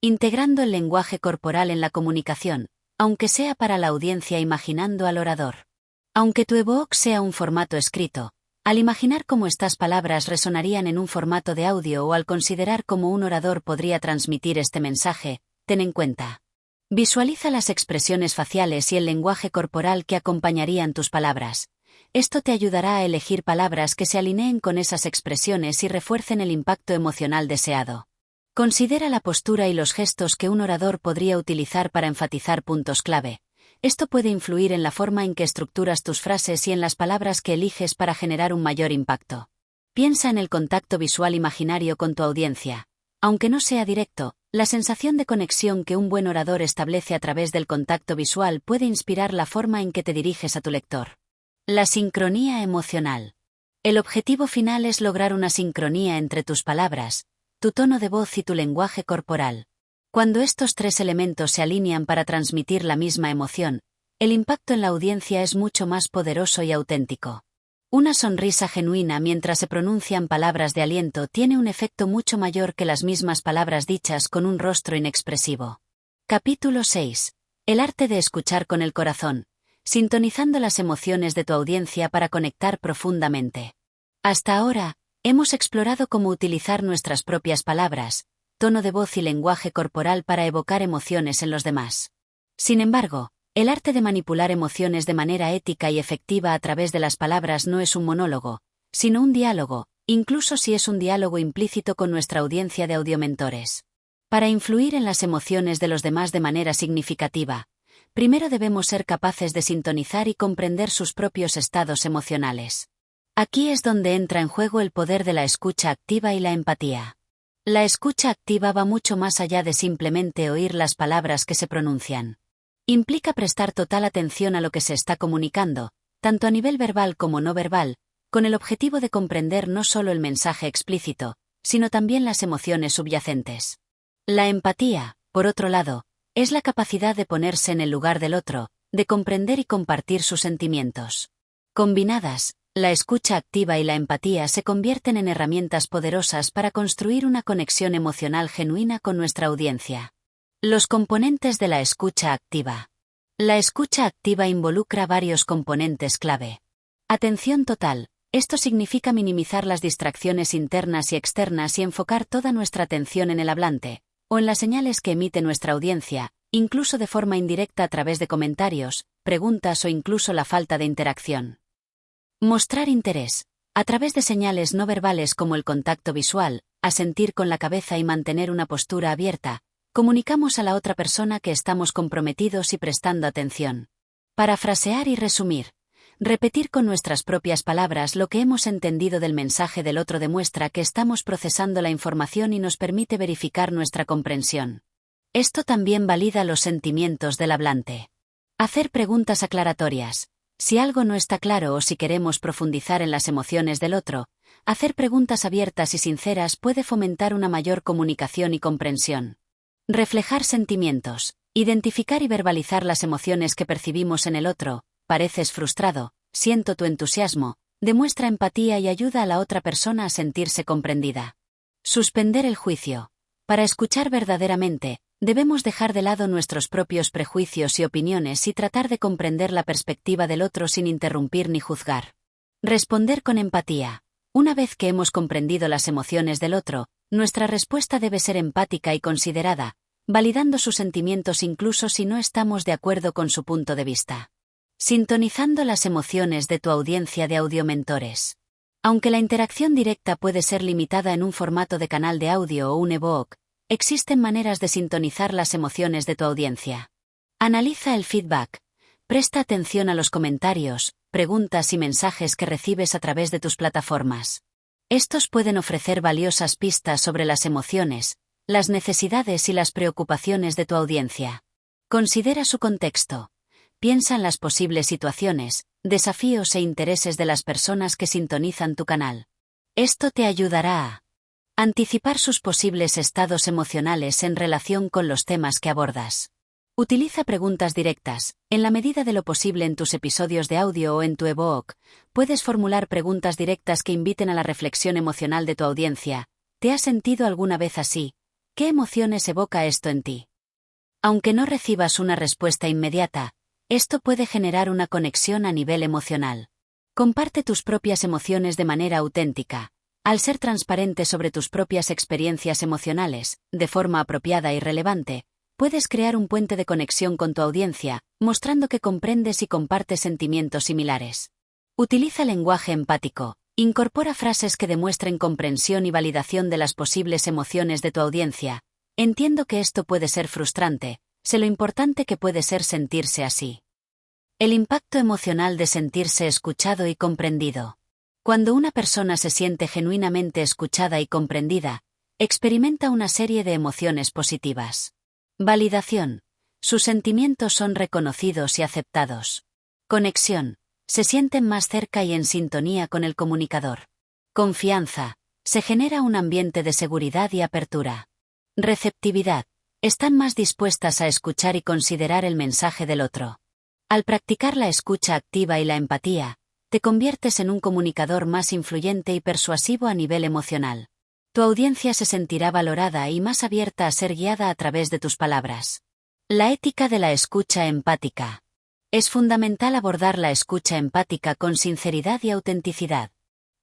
Integrando el lenguaje corporal en la comunicación, aunque sea para la audiencia imaginando al orador. Aunque tu ebook sea un formato escrito, al imaginar cómo estas palabras resonarían en un formato de audio o al considerar cómo un orador podría transmitir este mensaje, ten en cuenta. Visualiza las expresiones faciales y el lenguaje corporal que acompañarían tus palabras. Esto te ayudará a elegir palabras que se alineen con esas expresiones y refuercen el impacto emocional deseado. Considera la postura y los gestos que un orador podría utilizar para enfatizar puntos clave. Esto puede influir en la forma en que estructuras tus frases y en las palabras que eliges para generar un mayor impacto. Piensa en el contacto visual imaginario con tu audiencia. Aunque no sea directo, la sensación de conexión que un buen orador establece a través del contacto visual puede inspirar la forma en que te diriges a tu lector. La sincronía emocional. El objetivo final es lograr una sincronía entre tus palabras, tu tono de voz y tu lenguaje corporal. Cuando estos tres elementos se alinean para transmitir la misma emoción, el impacto en la audiencia es mucho más poderoso y auténtico. Una sonrisa genuina mientras se pronuncian palabras de aliento tiene un efecto mucho mayor que las mismas palabras dichas con un rostro inexpresivo. Capítulo 6. El arte de escuchar con el corazón. Sintonizando las emociones de tu audiencia para conectar profundamente. Hasta ahora, hemos explorado cómo utilizar nuestras propias palabras, tono de voz y lenguaje corporal para evocar emociones en los demás. Sin embargo, el arte de manipular emociones de manera ética y efectiva a través de las palabras no es un monólogo, sino un diálogo, incluso si es un diálogo implícito con nuestra audiencia de audiomentores. Para influir en las emociones de los demás de manera significativa, primero debemos ser capaces de sintonizar y comprender sus propios estados emocionales. Aquí es donde entra en juego el poder de la escucha activa y la empatía. La escucha activa va mucho más allá de simplemente oír las palabras que se pronuncian. Implica prestar total atención a lo que se está comunicando, tanto a nivel verbal como no verbal, con el objetivo de comprender no solo el mensaje explícito, sino también las emociones subyacentes. La empatía, por otro lado, es la capacidad de ponerse en el lugar del otro, de comprender y compartir sus sentimientos. Combinadas, la escucha activa y la empatía se convierten en herramientas poderosas para construir una conexión emocional genuina con nuestra audiencia. Los componentes de la escucha activa. La escucha activa involucra varios componentes clave. Atención total. Esto significa minimizar las distracciones internas y externas y enfocar toda nuestra atención en el hablante, o en las señales que emite nuestra audiencia, incluso de forma indirecta a través de comentarios, preguntas o incluso la falta de interacción. Mostrar interés. A través de señales no verbales como el contacto visual, asentir con la cabeza y mantener una postura abierta, comunicamos a la otra persona que estamos comprometidos y prestando atención. Parafrasear y resumir. Repetir con nuestras propias palabras lo que hemos entendido del mensaje del otro demuestra que estamos procesando la información y nos permite verificar nuestra comprensión. Esto también valida los sentimientos del hablante. Hacer preguntas aclaratorias. Si algo no está claro o si queremos profundizar en las emociones del otro, hacer preguntas abiertas y sinceras puede fomentar una mayor comunicación y comprensión. Reflejar sentimientos. Identificar y verbalizar las emociones que percibimos en el otro. Pareces frustrado, siento tu entusiasmo, demuestra empatía y ayuda a la otra persona a sentirse comprendida. Suspender el juicio. Para escuchar verdaderamente, debemos dejar de lado nuestros propios prejuicios y opiniones y tratar de comprender la perspectiva del otro sin interrumpir ni juzgar. Responder con empatía. Una vez que hemos comprendido las emociones del otro, nuestra respuesta debe ser empática y considerada, validando sus sentimientos incluso si no estamos de acuerdo con su punto de vista. Sintonizando las emociones de tu audiencia de audiomentores. Aunque la interacción directa puede ser limitada en un formato de canal de audio o un ebook, existen maneras de sintonizar las emociones de tu audiencia. Analiza el feedback. Presta atención a los comentarios, preguntas y mensajes que recibes a través de tus plataformas. Estos pueden ofrecer valiosas pistas sobre las emociones, las necesidades y las preocupaciones de tu audiencia. Considera su contexto. Piensa en las posibles situaciones, desafíos e intereses de las personas que sintonizan tu canal. Esto te ayudará a anticipar sus posibles estados emocionales en relación con los temas que abordas. Utiliza preguntas directas. En la medida de lo posible en tus episodios de audio o en tu ebook, puedes formular preguntas directas que inviten a la reflexión emocional de tu audiencia. ¿Te has sentido alguna vez así? ¿Qué emociones evoca esto en ti? Aunque no recibas una respuesta inmediata, esto puede generar una conexión a nivel emocional. Comparte tus propias emociones de manera auténtica. Al ser transparente sobre tus propias experiencias emocionales, de forma apropiada y relevante, puedes crear un puente de conexión con tu audiencia, mostrando que comprendes y compartes sentimientos similares. Utiliza lenguaje empático. Incorpora frases que demuestren comprensión y validación de las posibles emociones de tu audiencia. Entiendo que esto puede ser frustrante. Sé lo importante que puede ser sentirse así. El impacto emocional de sentirse escuchado y comprendido. Cuando una persona se siente genuinamente escuchada y comprendida, experimenta una serie de emociones positivas. Validación. Sus sentimientos son reconocidos y aceptados. Conexión. Se sienten más cerca y en sintonía con el comunicador. Confianza. Se genera un ambiente de seguridad y apertura. Receptividad. Están más dispuestas a escuchar y considerar el mensaje del otro. Al practicar la escucha activa y la empatía, te conviertes en un comunicador más influyente y persuasivo a nivel emocional. Tu audiencia se sentirá valorada y más abierta a ser guiada a través de tus palabras. La ética de la escucha empática. Es fundamental abordar la escucha empática con sinceridad y autenticidad.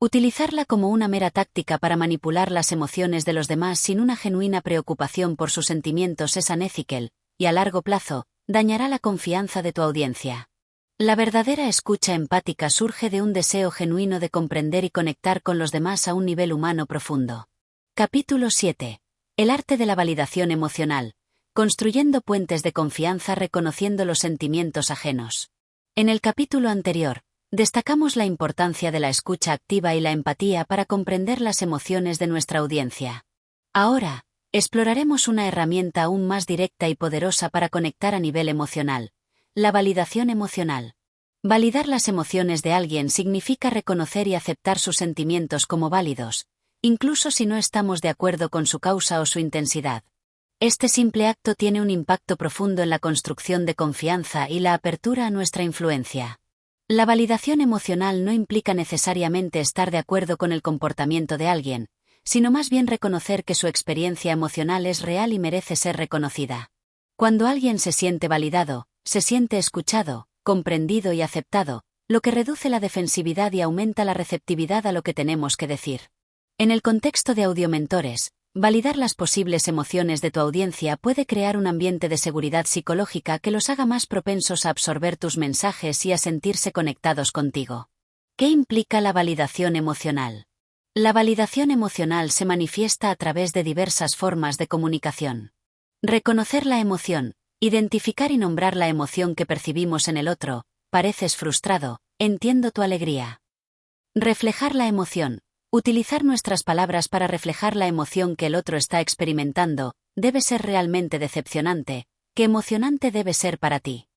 Utilizarla como una mera táctica para manipular las emociones de los demás sin una genuina preocupación por sus sentimientos es unethical, y a largo plazo, dañará la confianza de tu audiencia. La verdadera escucha empática surge de un deseo genuino de comprender y conectar con los demás a un nivel humano profundo. Capítulo 7. El arte de la validación emocional. Construyendo puentes de confianza reconociendo los sentimientos ajenos. En el capítulo anterior, destacamos la importancia de la escucha activa y la empatía para comprender las emociones de nuestra audiencia. Ahora, exploraremos una herramienta aún más directa y poderosa para conectar a nivel emocional: la validación emocional. Validar las emociones de alguien significa reconocer y aceptar sus sentimientos como válidos, incluso si no estamos de acuerdo con su causa o su intensidad. Este simple acto tiene un impacto profundo en la construcción de confianza y la apertura a nuestra influencia. La validación emocional no implica necesariamente estar de acuerdo con el comportamiento de alguien, sino más bien reconocer que su experiencia emocional es real y merece ser reconocida. Cuando alguien se siente validado, se siente escuchado, comprendido y aceptado, lo que reduce la defensividad y aumenta la receptividad a lo que tenemos que decir. En el contexto de audiomentores, validar las posibles emociones de tu audiencia puede crear un ambiente de seguridad psicológica que los haga más propensos a absorber tus mensajes y a sentirse conectados contigo. ¿Qué implica la validación emocional? La validación emocional se manifiesta a través de diversas formas de comunicación. Reconocer la emoción, identificar y nombrar la emoción que percibimos en el otro. Pareces frustrado, entiendo tu alegría. Reflejar la emoción. Utilizar nuestras palabras para reflejar la emoción que el otro está experimentando. Debe ser realmente decepcionante. ¿Qué emocionante debe ser para ti?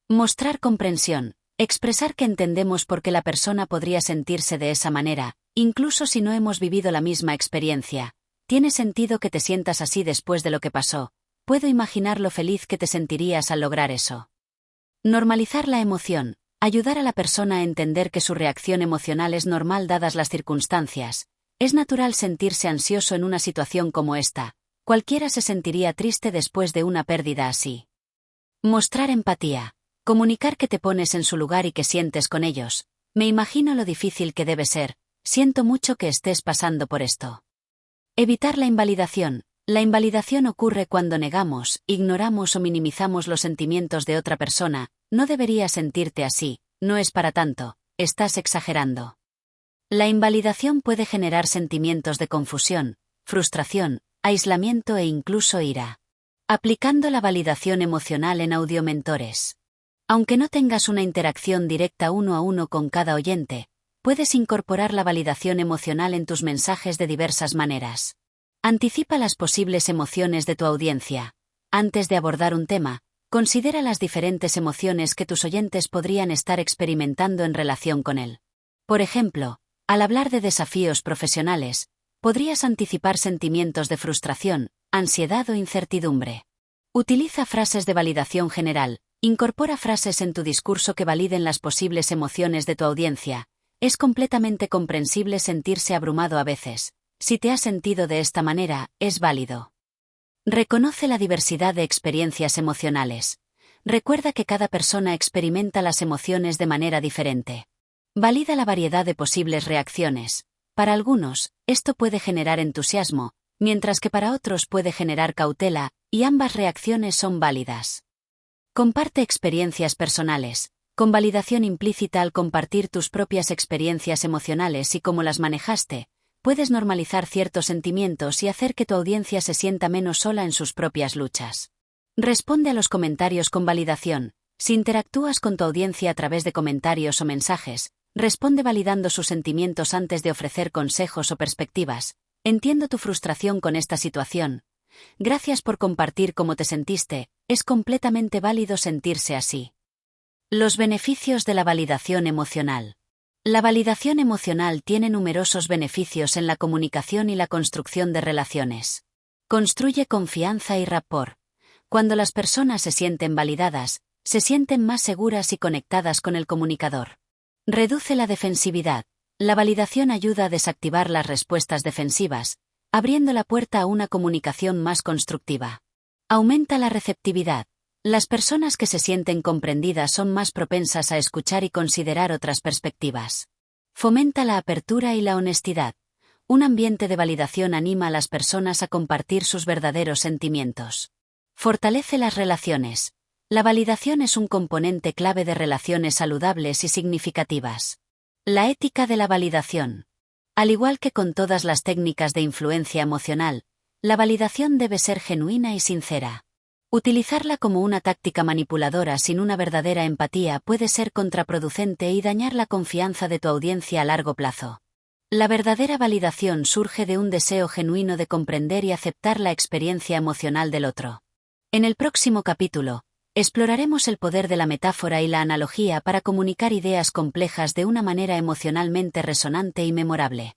Mostrar comprensión. Expresar que entendemos por qué la persona podría sentirse de esa manera, incluso si no hemos vivido la misma experiencia. Tiene sentido que te sientas así después de lo que pasó. Puedo imaginar lo feliz que te sentirías al lograr eso. Normalizar la emoción. Ayudar a la persona a entender que su reacción emocional es normal dadas las circunstancias. Es natural sentirse ansioso en una situación como esta. Cualquiera se sentiría triste después de una pérdida así. Mostrar empatía. Comunicar que te pones en su lugar y que sientes con ellos. Me imagino lo difícil que debe ser. Siento mucho que estés pasando por esto. Evitar la invalidación. La invalidación ocurre cuando negamos, ignoramos o minimizamos los sentimientos de otra persona. No deberías sentirte así, no es para tanto, estás exagerando. La invalidación puede generar sentimientos de confusión, frustración, aislamiento e incluso ira. Aplicando la validación emocional en audiomentores. Aunque no tengas una interacción directa uno a uno con cada oyente, puedes incorporar la validación emocional en tus mensajes de diversas maneras. Anticipa las posibles emociones de tu audiencia. Antes de abordar un tema, considera las diferentes emociones que tus oyentes podrían estar experimentando en relación con él. Por ejemplo, al hablar de desafíos profesionales, podrías anticipar sentimientos de frustración, ansiedad o incertidumbre. Utiliza frases de validación general. Incorpora frases en tu discurso que validen las posibles emociones de tu audiencia. Es completamente comprensible sentirse abrumado a veces. Si te has sentido de esta manera, es válido. Reconoce la diversidad de experiencias emocionales. Recuerda que cada persona experimenta las emociones de manera diferente. Valida la variedad de posibles reacciones. Para algunos, esto puede generar entusiasmo, mientras que para otros puede generar cautela, y ambas reacciones son válidas. Comparte experiencias personales. Con validación implícita al compartir tus propias experiencias emocionales y cómo las manejaste, puedes normalizar ciertos sentimientos y hacer que tu audiencia se sienta menos sola en sus propias luchas. Responde a los comentarios con validación. Si interactúas con tu audiencia a través de comentarios o mensajes, responde validando sus sentimientos antes de ofrecer consejos o perspectivas. Entiendo tu frustración con esta situación. Gracias por compartir cómo te sentiste. Es completamente válido sentirse así. Los beneficios de la validación emocional. La validación emocional tiene numerosos beneficios en la comunicación y la construcción de relaciones. Construye confianza y rapport. Cuando las personas se sienten validadas, se sienten más seguras y conectadas con el comunicador. Reduce la defensividad. La validación ayuda a desactivar las respuestas defensivas, abriendo la puerta a una comunicación más constructiva. Aumenta la receptividad. Las personas que se sienten comprendidas son más propensas a escuchar y considerar otras perspectivas. Fomenta la apertura y la honestidad. Un ambiente de validación anima a las personas a compartir sus verdaderos sentimientos. Fortalece las relaciones. La validación es un componente clave de relaciones saludables y significativas. La ética de la validación. Al igual que con todas las técnicas de influencia emocional, la validación debe ser genuina y sincera. Utilizarla como una táctica manipuladora sin una verdadera empatía puede ser contraproducente y dañar la confianza de tu audiencia a largo plazo. La verdadera validación surge de un deseo genuino de comprender y aceptar la experiencia emocional del otro. En el próximo capítulo, exploraremos el poder de la metáfora y la analogía para comunicar ideas complejas de una manera emocionalmente resonante y memorable.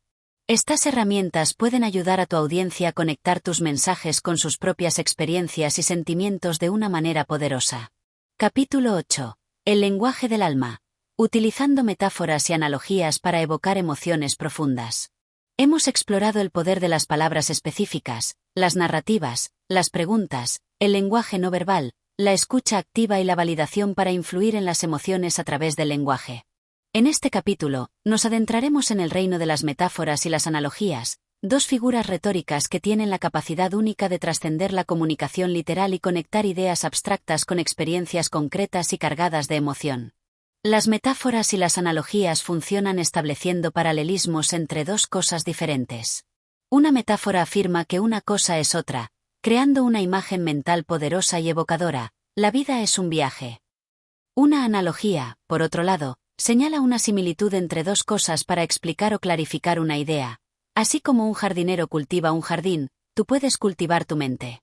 Estas herramientas pueden ayudar a tu audiencia a conectar tus mensajes con sus propias experiencias y sentimientos de una manera poderosa. Capítulo 8. El lenguaje del alma. Utilizando metáforas y analogías para evocar emociones profundas. Hemos explorado el poder de las palabras específicas, las narrativas, las preguntas, el lenguaje no verbal, la escucha activa y la validación para influir en las emociones a través del lenguaje. En este capítulo, nos adentraremos en el reino de las metáforas y las analogías, dos figuras retóricas que tienen la capacidad única de trascender la comunicación literal y conectar ideas abstractas con experiencias concretas y cargadas de emoción. Las metáforas y las analogías funcionan estableciendo paralelismos entre dos cosas diferentes. Una metáfora afirma que una cosa es otra, creando una imagen mental poderosa y evocadora: la vida es un viaje. Una analogía, por otro lado, señala una similitud entre dos cosas para explicar o clarificar una idea. Así como un jardinero cultiva un jardín, tú puedes cultivar tu mente.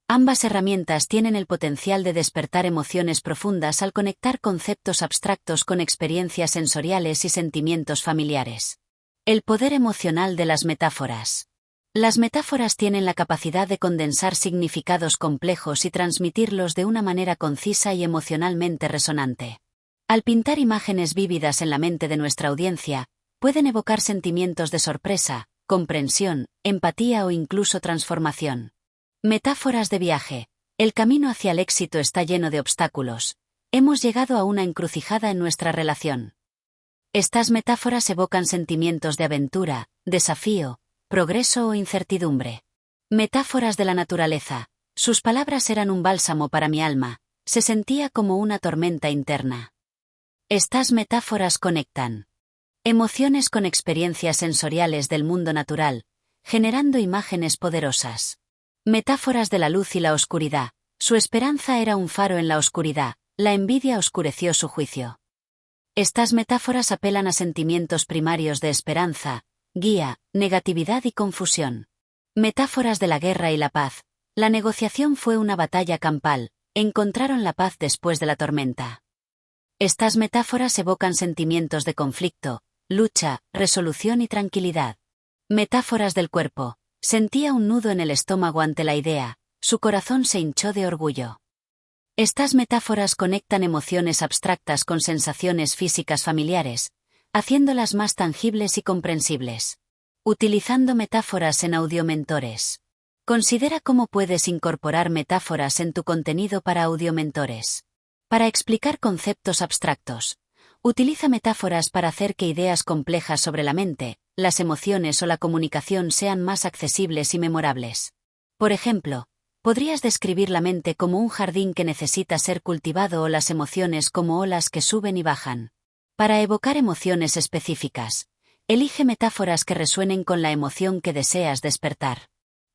Ambas herramientas tienen el potencial de despertar emociones profundas al conectar conceptos abstractos con experiencias sensoriales y sentimientos familiares. El poder emocional de las metáforas. Las metáforas tienen la capacidad de condensar significados complejos y transmitirlos de una manera concisa y emocionalmente resonante. Al pintar imágenes vívidas en la mente de nuestra audiencia, pueden evocar sentimientos de sorpresa, comprensión, empatía o incluso transformación. Metáforas de viaje. El camino hacia el éxito está lleno de obstáculos. Hemos llegado a una encrucijada en nuestra relación. Estas metáforas evocan sentimientos de aventura, desafío, progreso o incertidumbre. Metáforas de la naturaleza. Sus palabras eran un bálsamo para mi alma. Se sentía como una tormenta interna. Estas metáforas conectan emociones con experiencias sensoriales del mundo natural, generando imágenes poderosas. Metáforas de la luz y la oscuridad. Su esperanza era un faro en la oscuridad, la envidia oscureció su juicio. Estas metáforas apelan a sentimientos primarios de esperanza, guía, negatividad y confusión. Metáforas de la guerra y la paz. La negociación fue una batalla campal, encontraron la paz después de la tormenta. Estas metáforas evocan sentimientos de conflicto, lucha, resolución y tranquilidad. Metáforas del cuerpo. Sentía un nudo en el estómago ante la idea, su corazón se hinchó de orgullo. Estas metáforas conectan emociones abstractas con sensaciones físicas familiares, haciéndolas más tangibles y comprensibles. Utilizando metáforas en audiomentores. Considera cómo puedes incorporar metáforas en tu contenido para audiomentores. Para explicar conceptos abstractos, utiliza metáforas para hacer que ideas complejas sobre la mente, las emociones o la comunicación sean más accesibles y memorables. Por ejemplo, podrías describir la mente como un jardín que necesita ser cultivado o las emociones como olas que suben y bajan. Para evocar emociones específicas, elige metáforas que resuenen con la emoción que deseas despertar.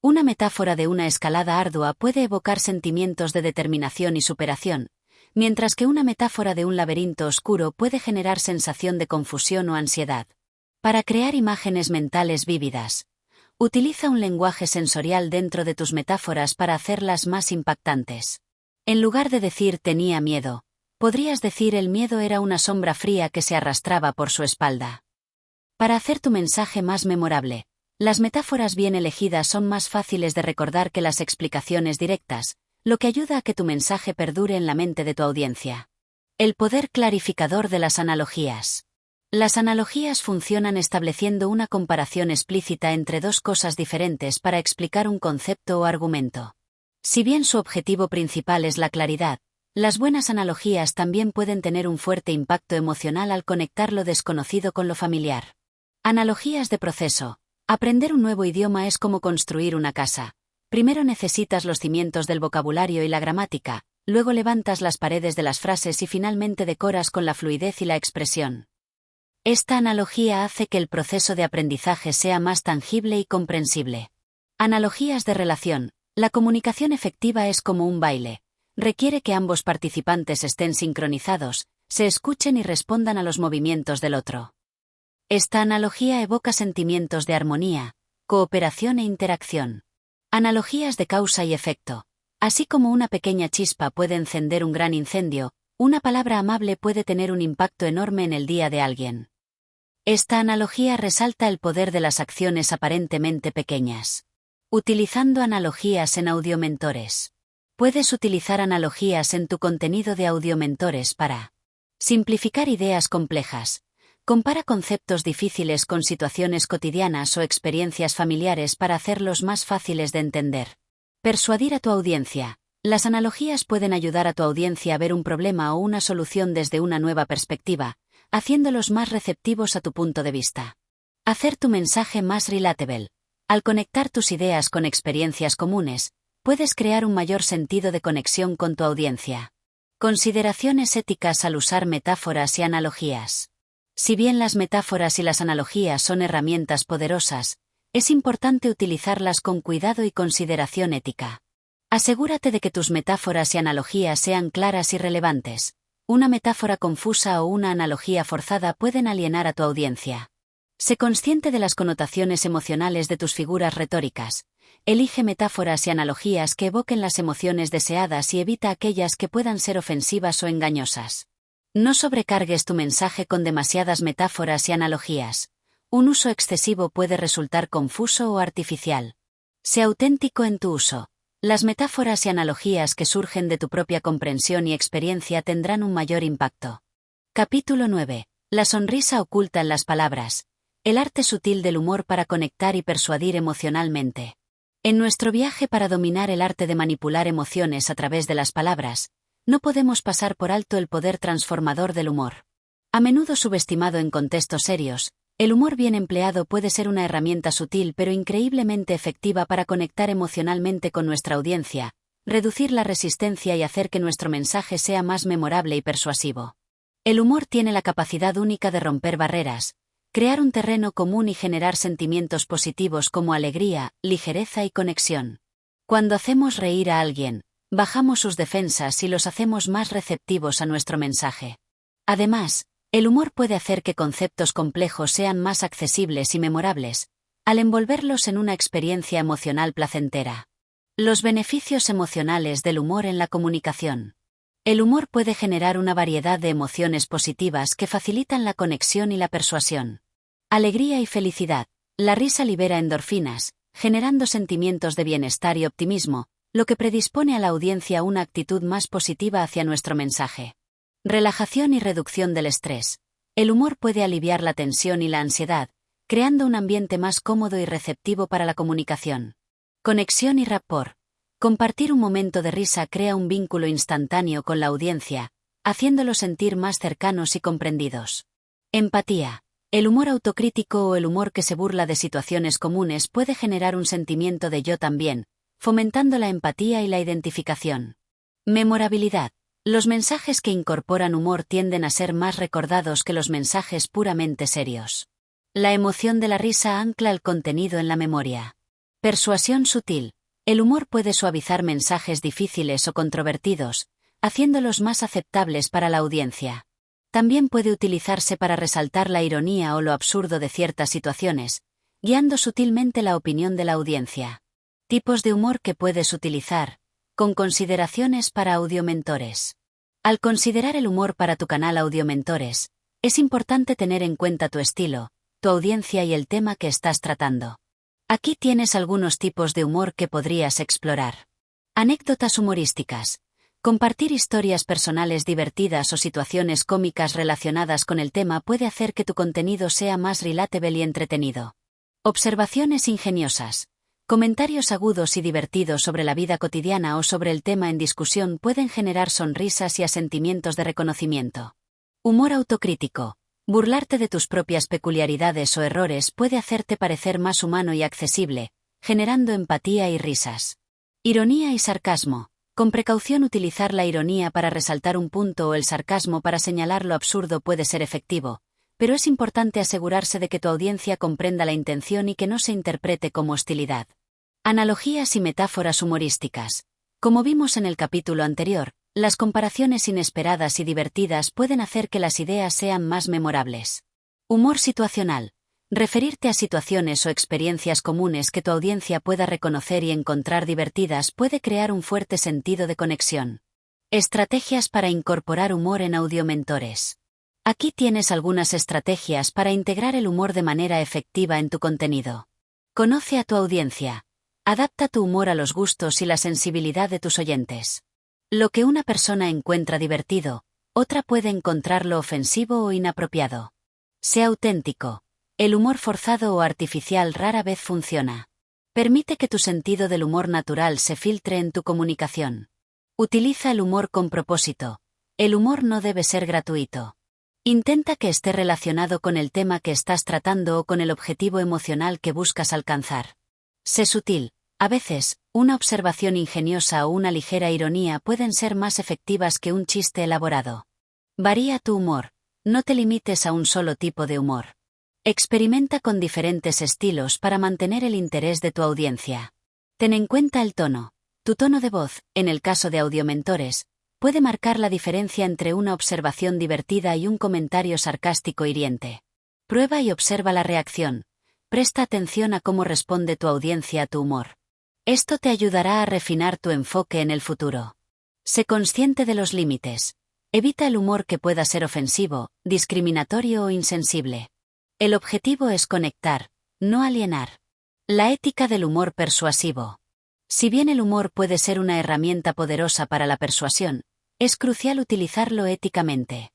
Una metáfora de una escalada ardua puede evocar sentimientos de determinación y superación, mientras que una metáfora de un laberinto oscuro puede generar sensación de confusión o ansiedad. Para crear imágenes mentales vívidas, utiliza un lenguaje sensorial dentro de tus metáforas para hacerlas más impactantes. En lugar de decir tenía miedo, podrías decir el miedo era una sombra fría que se arrastraba por su espalda. Para hacer tu mensaje más memorable, las metáforas bien elegidas son más fáciles de recordar que las explicaciones directas, lo que ayuda a que tu mensaje perdure en la mente de tu audiencia. El poder clarificador de las analogías. Las analogías funcionan estableciendo una comparación explícita entre dos cosas diferentes para explicar un concepto o argumento. Si bien su objetivo principal es la claridad, Las buenas analogías también pueden tener un fuerte impacto emocional al conectar lo desconocido con lo familiar. Analogías de proceso. Aprender un nuevo idioma es como construir una casa. Primero necesitas los cimientos del vocabulario y la gramática, luego levantas las paredes de las frases y finalmente decoras con la fluidez y la expresión. Esta analogía hace que el proceso de aprendizaje sea más tangible y comprensible. Analogías de relación. La comunicación efectiva es como un baile. Requiere que ambos participantes estén sincronizados, se escuchen y respondan a los movimientos del otro. Esta analogía evoca sentimientos de armonía, cooperación e interacción. Analogías de causa y efecto. Así como una pequeña chispa puede encender un gran incendio, una palabra amable puede tener un impacto enorme en el día de alguien. Esta analogía resalta el poder de las acciones aparentemente pequeñas. Utilizando analogías en audiomentores. Puedes utilizar analogías en tu contenido de audiomentores para simplificar ideas complejas. Compara conceptos difíciles con situaciones cotidianas o experiencias familiares para hacerlos más fáciles de entender. Persuadir a tu audiencia. Las analogías pueden ayudar a tu audiencia a ver un problema o una solución desde una nueva perspectiva, haciéndolos más receptivos a tu punto de vista. Hacer tu mensaje más relatable. Al conectar tus ideas con experiencias comunes, puedes crear un mayor sentido de conexión con tu audiencia. Consideraciones éticas al usar metáforas y analogías. Si bien las metáforas y las analogías son herramientas poderosas, es importante utilizarlas con cuidado y consideración ética. Asegúrate de que tus metáforas y analogías sean claras y relevantes. Una metáfora confusa o una analogía forzada pueden alienar a tu audiencia. Sé consciente de las connotaciones emocionales de tus figuras retóricas. Elige metáforas y analogías que evoquen las emociones deseadas y evita aquellas que puedan ser ofensivas o engañosas. No sobrecargues tu mensaje con demasiadas metáforas y analogías. Un uso excesivo puede resultar confuso o artificial. Sé auténtico en tu uso. Las metáforas y analogías que surgen de tu propia comprensión y experiencia tendrán un mayor impacto. Capítulo 9. La sonrisa oculta en las palabras. El arte sutil del humor para conectar y persuadir emocionalmente. En nuestro viaje para dominar el arte de manipular emociones a través de las palabras, no podemos pasar por alto el poder transformador del humor. A menudo subestimado en contextos serios, el humor bien empleado puede ser una herramienta sutil pero increíblemente efectiva para conectar emocionalmente con nuestra audiencia, reducir la resistencia y hacer que nuestro mensaje sea más memorable y persuasivo. El humor tiene la capacidad única de romper barreras, crear un terreno común y generar sentimientos positivos como alegría, ligereza y conexión. Cuando hacemos reír a alguien, bajamos sus defensas y los hacemos más receptivos a nuestro mensaje. Además, el humor puede hacer que conceptos complejos sean más accesibles y memorables, al envolverlos en una experiencia emocional placentera. Los beneficios emocionales del humor en la comunicación. El humor puede generar una variedad de emociones positivas que facilitan la conexión y la persuasión. Alegría y felicidad. La risa libera endorfinas, generando sentimientos de bienestar y optimismo, lo que predispone a la audiencia a una actitud más positiva hacia nuestro mensaje. Relajación y reducción del estrés. El humor puede aliviar la tensión y la ansiedad, creando un ambiente más cómodo y receptivo para la comunicación. Conexión y rapport. Compartir un momento de risa crea un vínculo instantáneo con la audiencia, haciéndolos sentir más cercanos y comprendidos. Empatía. El humor autocrítico o el humor que se burla de situaciones comunes puede generar un sentimiento de yo también, fomentando la empatía y la identificación. Memorabilidad. Los mensajes que incorporan humor tienden a ser más recordados que los mensajes puramente serios. La emoción de la risa ancla el contenido en la memoria. Persuasión sutil. El humor puede suavizar mensajes difíciles o controvertidos, haciéndolos más aceptables para la audiencia. También puede utilizarse para resaltar la ironía o lo absurdo de ciertas situaciones, guiando sutilmente la opinión de la audiencia. Tipos de humor que puedes utilizar, con consideraciones para audiomentores. Al considerar el humor para tu canal Audiomentores, es importante tener en cuenta tu estilo, tu audiencia y el tema que estás tratando. Aquí tienes algunos tipos de humor que podrías explorar. Anécdotas humorísticas. Compartir historias personales divertidas o situaciones cómicas relacionadas con el tema puede hacer que tu contenido sea más relatable y entretenido. Observaciones ingeniosas. Comentarios agudos y divertidos sobre la vida cotidiana o sobre el tema en discusión pueden generar sonrisas y asentimientos de reconocimiento. Humor autocrítico. Burlarte de tus propias peculiaridades o errores puede hacerte parecer más humano y accesible, generando empatía y risas. Ironía y sarcasmo. Con precaución, utilizar la ironía para resaltar un punto o el sarcasmo para señalar lo absurdo puede ser efectivo, pero es importante asegurarse de que tu audiencia comprenda la intención y que no se interprete como hostilidad. Analogías y metáforas humorísticas. Como vimos en el capítulo anterior, las comparaciones inesperadas y divertidas pueden hacer que las ideas sean más memorables. Humor situacional. Referirte a situaciones o experiencias comunes que tu audiencia pueda reconocer y encontrar divertidas puede crear un fuerte sentido de conexión. Estrategias para incorporar humor en audiomentores. Aquí tienes algunas estrategias para integrar el humor de manera efectiva en tu contenido. Conoce a tu audiencia. Adapta tu humor a los gustos y la sensibilidad de tus oyentes. Lo que una persona encuentra divertido, otra puede encontrarlo ofensivo o inapropiado. Sé auténtico. El humor forzado o artificial rara vez funciona. Permite que tu sentido del humor natural se filtre en tu comunicación. Utiliza el humor con propósito. El humor no debe ser gratuito. Intenta que esté relacionado con el tema que estás tratando o con el objetivo emocional que buscas alcanzar. Sé sutil. A veces, una observación ingeniosa o una ligera ironía pueden ser más efectivas que un chiste elaborado. Varía tu humor. No te limites a un solo tipo de humor. Experimenta con diferentes estilos para mantener el interés de tu audiencia. Ten en cuenta el tono. Tu tono de voz, en el caso de audiomentores, puede marcar la diferencia entre una observación divertida y un comentario sarcástico hiriente. Prueba y observa la reacción. Presta atención a cómo responde tu audiencia a tu humor. Esto te ayudará a refinar tu enfoque en el futuro. Sé consciente de los límites. Evita el humor que pueda ser ofensivo, discriminatorio o insensible. El objetivo es conectar, no alienar. La ética del humor persuasivo. Si bien el humor puede ser una herramienta poderosa para la persuasión, es crucial utilizarlo éticamente.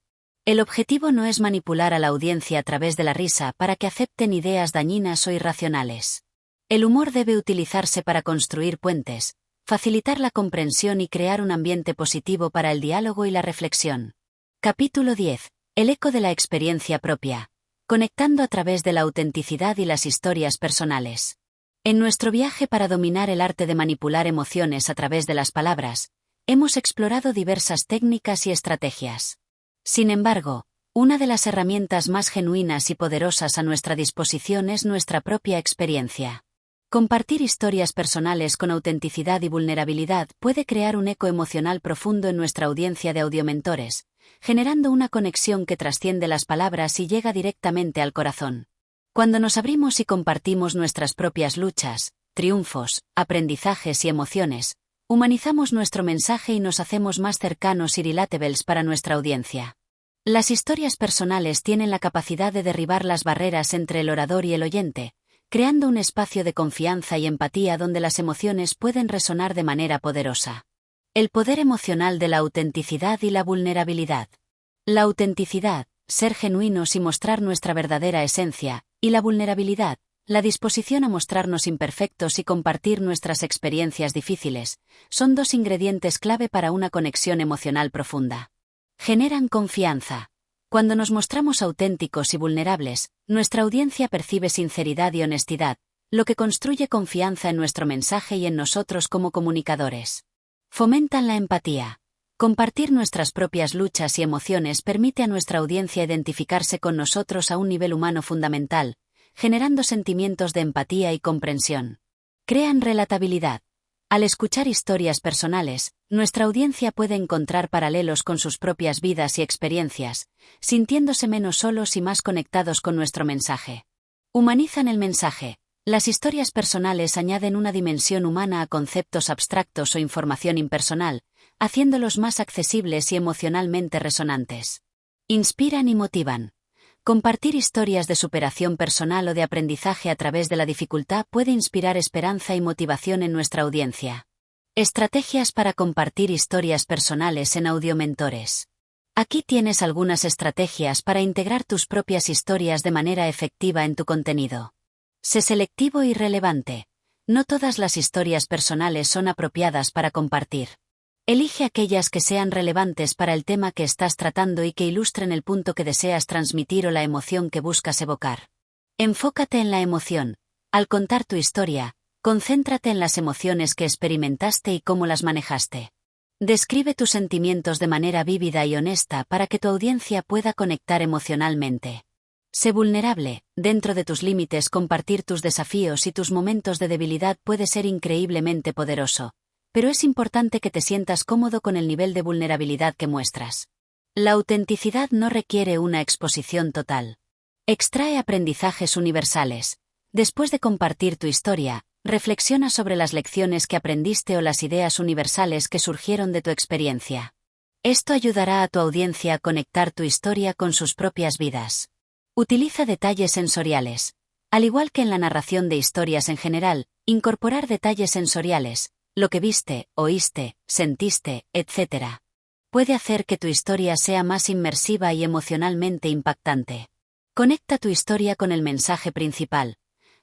El objetivo no es manipular a la audiencia a través de la risa para que acepten ideas dañinas o irracionales. El humor debe utilizarse para construir puentes, facilitar la comprensión y crear un ambiente positivo para el diálogo y la reflexión. Capítulo 10. El eco de la experiencia propia. Conectando a través de la autenticidad y las historias personales. En nuestro viaje para dominar el arte de manipular emociones a través de las palabras, hemos explorado diversas técnicas y estrategias. Sin embargo, una de las herramientas más genuinas y poderosas a nuestra disposición es nuestra propia experiencia. Compartir historias personales con autenticidad y vulnerabilidad puede crear un eco emocional profundo en nuestra audiencia de audiomentores, generando una conexión que trasciende las palabras y llega directamente al corazón. Cuando nos abrimos y compartimos nuestras propias luchas, triunfos, aprendizajes y emociones, humanizamos nuestro mensaje y nos hacemos más cercanos y relatables para nuestra audiencia. Las historias personales tienen la capacidad de derribar las barreras entre el orador y el oyente, creando un espacio de confianza y empatía donde las emociones pueden resonar de manera poderosa. El poder emocional de la autenticidad y la vulnerabilidad. La autenticidad, ser genuinos y mostrar nuestra verdadera esencia, y la vulnerabilidad, la disposición a mostrarnos imperfectos y compartir nuestras experiencias difíciles, son dos ingredientes clave para una conexión emocional profunda. Generan confianza. Cuando nos mostramos auténticos y vulnerables, nuestra audiencia percibe sinceridad y honestidad, lo que construye confianza en nuestro mensaje y en nosotros como comunicadores. Fomentan la empatía. Compartir nuestras propias luchas y emociones permite a nuestra audiencia identificarse con nosotros a un nivel humano fundamental, generando sentimientos de empatía y comprensión. Crean relatabilidad. Al escuchar historias personales, nuestra audiencia puede encontrar paralelos con sus propias vidas y experiencias, sintiéndose menos solos y más conectados con nuestro mensaje. Humanizan el mensaje. Las historias personales añaden una dimensión humana a conceptos abstractos o información impersonal, haciéndolos más accesibles y emocionalmente resonantes. Inspiran y motivan. Compartir historias de superación personal o de aprendizaje a través de la dificultad puede inspirar esperanza y motivación en nuestra audiencia. Estrategias para compartir historias personales en audiomentores. Aquí tienes algunas estrategias para integrar tus propias historias de manera efectiva en tu contenido. Sé selectivo y relevante. No todas las historias personales son apropiadas para compartir. Elige aquellas que sean relevantes para el tema que estás tratando y que ilustren el punto que deseas transmitir o la emoción que buscas evocar. Enfócate en la emoción. Al contar tu historia, concéntrate en las emociones que experimentaste y cómo las manejaste. Describe tus sentimientos de manera vívida y honesta para que tu audiencia pueda conectar emocionalmente. Sé vulnerable. Dentro de tus límites, compartir tus desafíos y tus momentos de debilidad puede ser increíblemente poderoso, pero es importante que te sientas cómodo con el nivel de vulnerabilidad que muestras. La autenticidad no requiere una exposición total. Extrae aprendizajes universales. Después de compartir tu historia, reflexiona sobre las lecciones que aprendiste o las ideas universales que surgieron de tu experiencia. Esto ayudará a tu audiencia a conectar tu historia con sus propias vidas. Utiliza detalles sensoriales. Al igual que en la narración de historias en general, incorporar detalles sensoriales, lo que viste, oíste, sentiste, etc., puede hacer que tu historia sea más inmersiva y emocionalmente impactante. Conecta tu historia con el mensaje principal.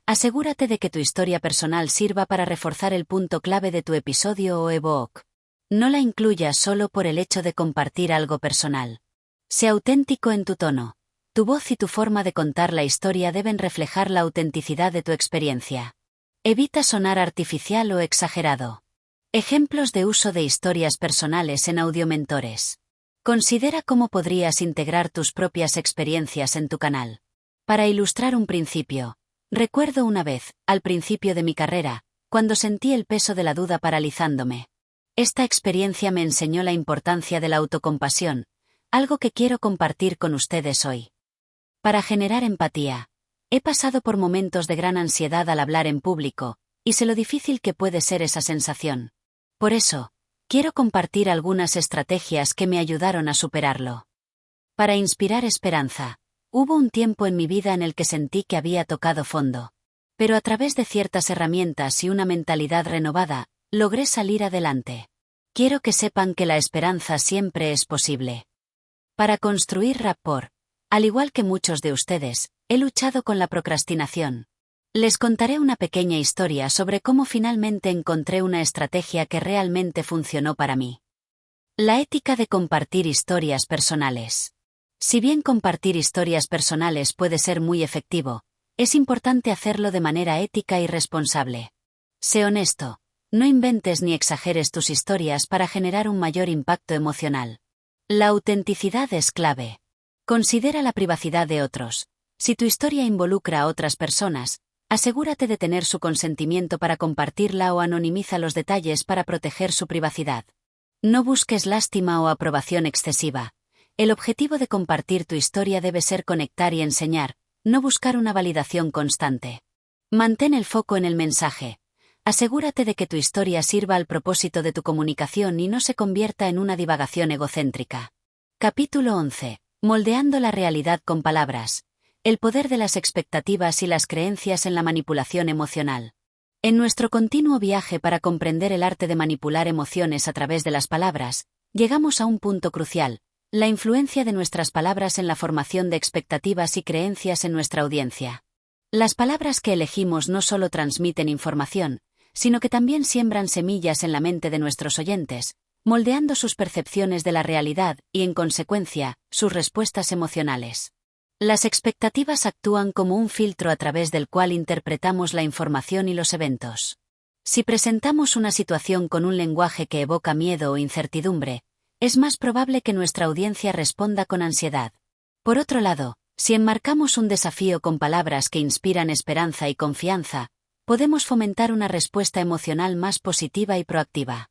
Asegúrate de que tu historia personal sirva para reforzar el punto clave de tu episodio o ebook. No la incluyas solo por el hecho de compartir algo personal. Sé auténtico en tu tono. Tu voz y tu forma de contar la historia deben reflejar la autenticidad de tu experiencia. Evita sonar artificial o exagerado. Ejemplos de uso de historias personales en audiomentores. Considera cómo podrías integrar tus propias experiencias en tu canal. Para ilustrar un principio, recuerdo una vez, al principio de mi carrera, cuando sentí el peso de la duda paralizándome. Esta experiencia me enseñó la importancia de la autocompasión, algo que quiero compartir con ustedes hoy. Para generar empatía. He pasado por momentos de gran ansiedad al hablar en público, y sé lo difícil que puede ser esa sensación. Por eso, quiero compartir algunas estrategias que me ayudaron a superarlo. Para inspirar esperanza. Hubo un tiempo en mi vida en el que sentí que había tocado fondo. Pero a través de ciertas herramientas y una mentalidad renovada, logré salir adelante. Quiero que sepan que la esperanza siempre es posible. Para construir rapport. Al igual que muchos de ustedes, he luchado con la procrastinación. Les contaré una pequeña historia sobre cómo finalmente encontré una estrategia que realmente funcionó para mí. La ética de compartir historias personales. Si bien compartir historias personales puede ser muy efectivo, es importante hacerlo de manera ética y responsable. Sé honesto, no inventes ni exageres tus historias para generar un mayor impacto emocional. La autenticidad es clave. Considera la privacidad de otros. Si tu historia involucra a otras personas, asegúrate de tener su consentimiento para compartirla o anonimiza los detalles para proteger su privacidad. No busques lástima o aprobación excesiva. El objetivo de compartir tu historia debe ser conectar y enseñar, no buscar una validación constante. Mantén el foco en el mensaje. Asegúrate de que tu historia sirva al propósito de tu comunicación y no se convierta en una divagación egocéntrica. Capítulo 11. Moldeando la realidad con palabras. El poder de las expectativas y las creencias en la manipulación emocional. En nuestro continuo viaje para comprender el arte de manipular emociones a través de las palabras, llegamos a un punto crucial: la influencia de nuestras palabras en la formación de expectativas y creencias en nuestra audiencia. Las palabras que elegimos no solo transmiten información, sino que también siembran semillas en la mente de nuestros oyentes, moldeando sus percepciones de la realidad y, en consecuencia, sus respuestas emocionales. Las expectativas actúan como un filtro a través del cual interpretamos la información y los eventos. Si presentamos una situación con un lenguaje que evoca miedo o incertidumbre, es más probable que nuestra audiencia responda con ansiedad. Por otro lado, si enmarcamos un desafío con palabras que inspiran esperanza y confianza, podemos fomentar una respuesta emocional más positiva y proactiva.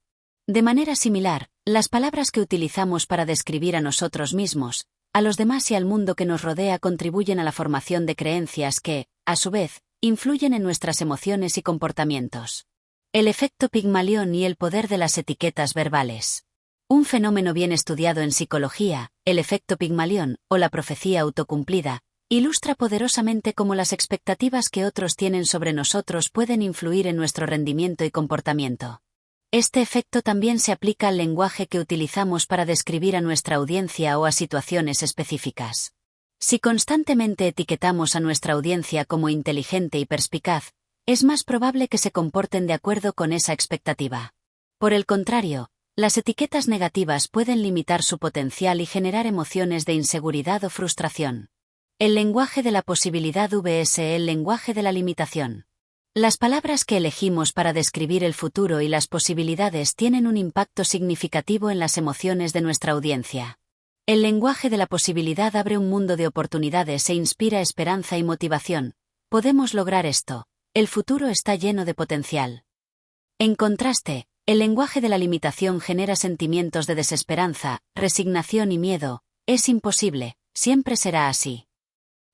De manera similar, las palabras que utilizamos para describir a nosotros mismos, a los demás y al mundo que nos rodea contribuyen a la formación de creencias que, a su vez, influyen en nuestras emociones y comportamientos. El efecto Pigmalión y el poder de las etiquetas verbales. Un fenómeno bien estudiado en psicología, el efecto Pigmalión, o la profecía autocumplida, ilustra poderosamente cómo las expectativas que otros tienen sobre nosotros pueden influir en nuestro rendimiento y comportamiento. Este efecto también se aplica al lenguaje que utilizamos para describir a nuestra audiencia o a situaciones específicas. Si constantemente etiquetamos a nuestra audiencia como inteligente y perspicaz, es más probable que se comporten de acuerdo con esa expectativa. Por el contrario, las etiquetas negativas pueden limitar su potencial y generar emociones de inseguridad o frustración. El lenguaje de la posibilidad vs. el lenguaje de la limitación. Las palabras que elegimos para describir el futuro y las posibilidades tienen un impacto significativo en las emociones de nuestra audiencia. El lenguaje de la posibilidad abre un mundo de oportunidades e inspira esperanza y motivación. Podemos lograr esto. El futuro está lleno de potencial. En contraste, el lenguaje de la limitación genera sentimientos de desesperanza, resignación y miedo. Es imposible, siempre será así.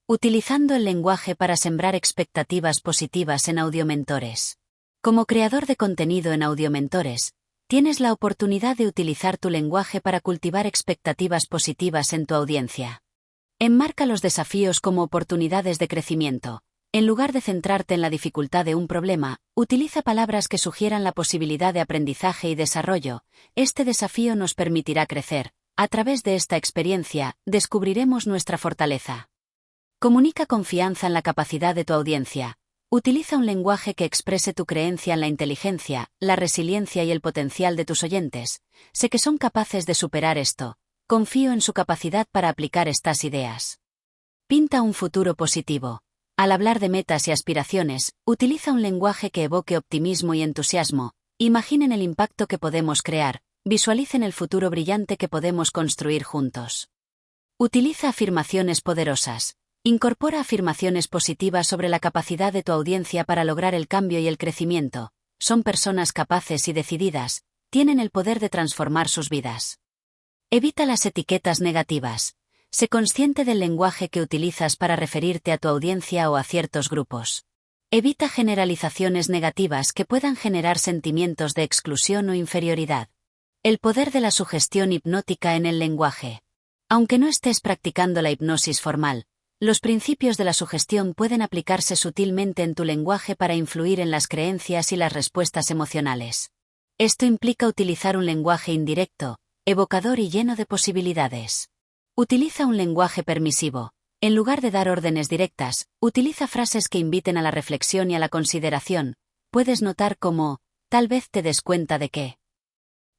Utilizando el lenguaje para sembrar expectativas positivas en Audiomentores. Como creador de contenido en Audiomentores, tienes la oportunidad de utilizar tu lenguaje para cultivar expectativas positivas en tu audiencia. Enmarca los desafíos como oportunidades de crecimiento. En lugar de centrarte en la dificultad de un problema, utiliza palabras que sugieran la posibilidad de aprendizaje y desarrollo. Este desafío nos permitirá crecer. A través de esta experiencia, descubriremos nuestra fortaleza. Comunica confianza en la capacidad de tu audiencia. Utiliza un lenguaje que exprese tu creencia en la inteligencia, la resiliencia y el potencial de tus oyentes. Sé que son capaces de superar esto. Confío en su capacidad para aplicar estas ideas. Pinta un futuro positivo. Al hablar de metas y aspiraciones, utiliza un lenguaje que evoque optimismo y entusiasmo. Imaginen el impacto que podemos crear. Visualicen el futuro brillante que podemos construir juntos. Utiliza afirmaciones poderosas. Incorpora afirmaciones positivas sobre la capacidad de tu audiencia para lograr el cambio y el crecimiento. Son personas capaces y decididas, tienen el poder de transformar sus vidas. Evita las etiquetas negativas. Sé consciente del lenguaje que utilizas para referirte a tu audiencia o a ciertos grupos. Evita generalizaciones negativas que puedan generar sentimientos de exclusión o inferioridad. El poder de la sugestión hipnótica en el lenguaje. Aunque no estés practicando la hipnosis formal, los principios de la sugestión pueden aplicarse sutilmente en tu lenguaje para influir en las creencias y las respuestas emocionales. Esto implica utilizar un lenguaje indirecto, evocador y lleno de posibilidades. Utiliza un lenguaje permisivo. En lugar de dar órdenes directas, utiliza frases que inviten a la reflexión y a la consideración. Puedes notar cómo, tal vez te des cuenta de que.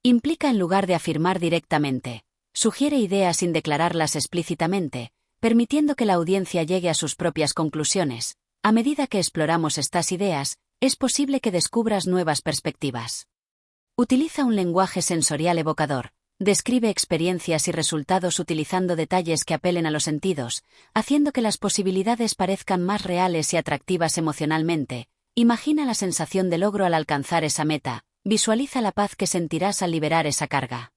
Implica en lugar de afirmar directamente. Sugiere ideas sin declararlas explícitamente, permitiendo que la audiencia llegue a sus propias conclusiones. A medida que exploramos estas ideas, es posible que descubras nuevas perspectivas. Utiliza un lenguaje sensorial evocador. Describe experiencias y resultados utilizando detalles que apelen a los sentidos, haciendo que las posibilidades parezcan más reales y atractivas emocionalmente. Imagina la sensación de logro al alcanzar esa meta. Visualiza la paz que sentirás al liberar esa carga.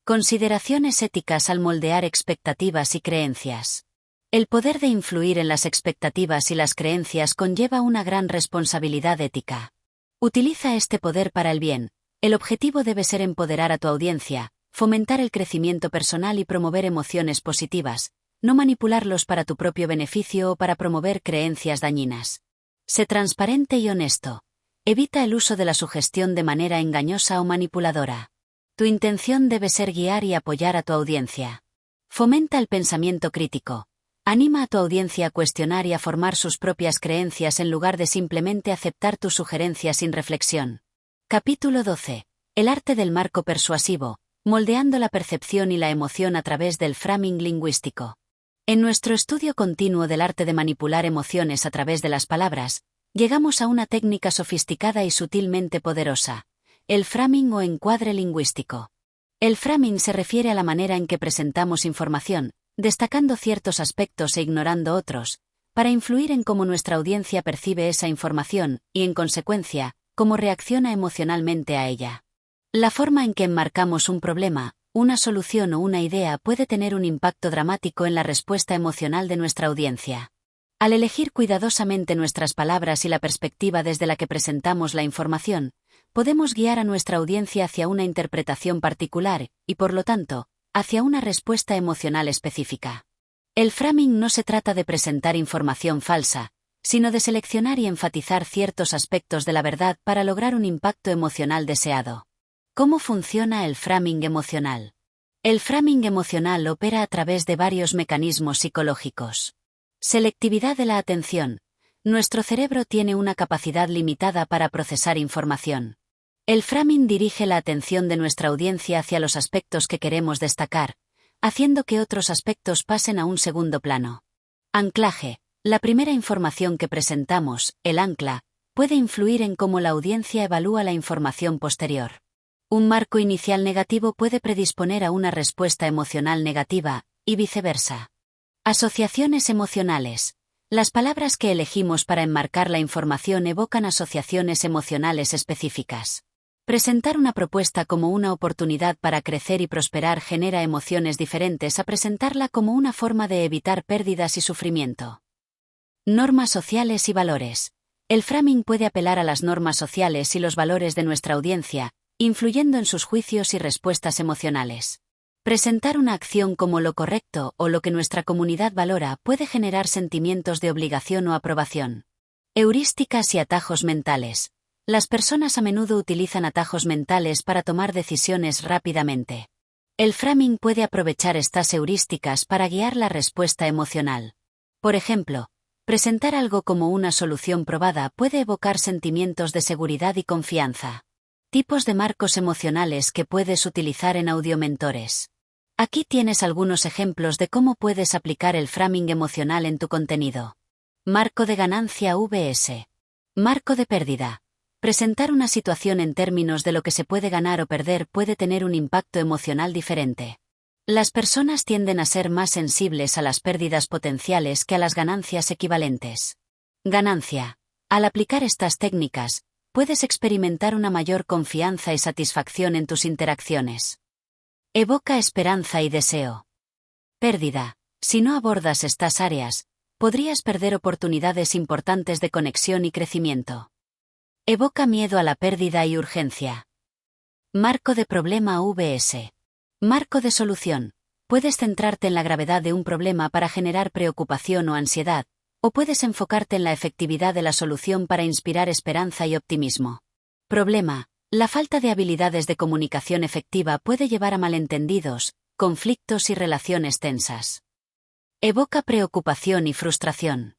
Consideraciones éticas al moldear expectativas y creencias. El poder de influir en las expectativas y las creencias conlleva una gran responsabilidad ética. Utiliza este poder para el bien. El objetivo debe ser empoderar a tu audiencia, fomentar el crecimiento personal y promover emociones positivas, no manipularlos para tu propio beneficio o para promover creencias dañinas. Sé transparente y honesto. Evita el uso de la sugestión de manera engañosa o manipuladora. Tu intención debe ser guiar y apoyar a tu audiencia. Fomenta el pensamiento crítico. Anima a tu audiencia a cuestionar y a formar sus propias creencias en lugar de simplemente aceptar tus sugerencias sin reflexión. Capítulo 12. El arte del marco persuasivo, moldeando la percepción y la emoción a través del framing lingüístico. En nuestro estudio continuo del arte de manipular emociones a través de las palabras, llegamos a una técnica sofisticada y sutilmente poderosa. El framing o encuadre lingüístico. El framing se refiere a la manera en que presentamos información, destacando ciertos aspectos e ignorando otros, para influir en cómo nuestra audiencia percibe esa información y, en consecuencia, cómo reacciona emocionalmente a ella. La forma en que enmarcamos un problema, una solución o una idea puede tener un impacto dramático en la respuesta emocional de nuestra audiencia. Al elegir cuidadosamente nuestras palabras y la perspectiva desde la que presentamos la información, podemos guiar a nuestra audiencia hacia una interpretación particular y, por lo tanto, hacia una respuesta emocional específica. El framing no se trata de presentar información falsa, sino de seleccionar y enfatizar ciertos aspectos de la verdad para lograr un impacto emocional deseado. ¿Cómo funciona el framing emocional? El framing emocional opera a través de varios mecanismos psicológicos. Selectividad de la atención. Nuestro cerebro tiene una capacidad limitada para procesar información. El framing dirige la atención de nuestra audiencia hacia los aspectos que queremos destacar, haciendo que otros aspectos pasen a un segundo plano. Anclaje. La primera información que presentamos, el ancla, puede influir en cómo la audiencia evalúa la información posterior. Un marco inicial negativo puede predisponer a una respuesta emocional negativa, y viceversa. Asociaciones emocionales. Las palabras que elegimos para enmarcar la información evocan asociaciones emocionales específicas. Presentar una propuesta como una oportunidad para crecer y prosperar genera emociones diferentes a presentarla como una forma de evitar pérdidas y sufrimiento. Normas sociales y valores. El framing puede apelar a las normas sociales y los valores de nuestra audiencia, influyendo en sus juicios y respuestas emocionales. Presentar una acción como lo correcto o lo que nuestra comunidad valora puede generar sentimientos de obligación o aprobación. Heurísticas y atajos mentales. Las personas a menudo utilizan atajos mentales para tomar decisiones rápidamente. El framing puede aprovechar estas heurísticas para guiar la respuesta emocional. Por ejemplo, presentar algo como una solución probada puede evocar sentimientos de seguridad y confianza. Tipos de marcos emocionales que puedes utilizar en audiomentores. Aquí tienes algunos ejemplos de cómo puedes aplicar el framing emocional en tu contenido. Marco de ganancia vs. Marco de pérdida. Presentar una situación en términos de lo que se puede ganar o perder puede tener un impacto emocional diferente. Las personas tienden a ser más sensibles a las pérdidas potenciales que a las ganancias equivalentes. Ganancia. Al aplicar estas técnicas, puedes experimentar una mayor confianza y satisfacción en tus interacciones. Evoca esperanza y deseo. Pérdida. Si no abordas estas áreas, podrías perder oportunidades importantes de conexión y crecimiento. Evoca miedo a la pérdida y urgencia. Marco de problema vs. Marco de solución. Puedes centrarte en la gravedad de un problema para generar preocupación o ansiedad, o puedes enfocarte en la efectividad de la solución para inspirar esperanza y optimismo. Problema. La falta de habilidades de comunicación efectiva puede llevar a malentendidos, conflictos y relaciones tensas. Evoca preocupación y frustración.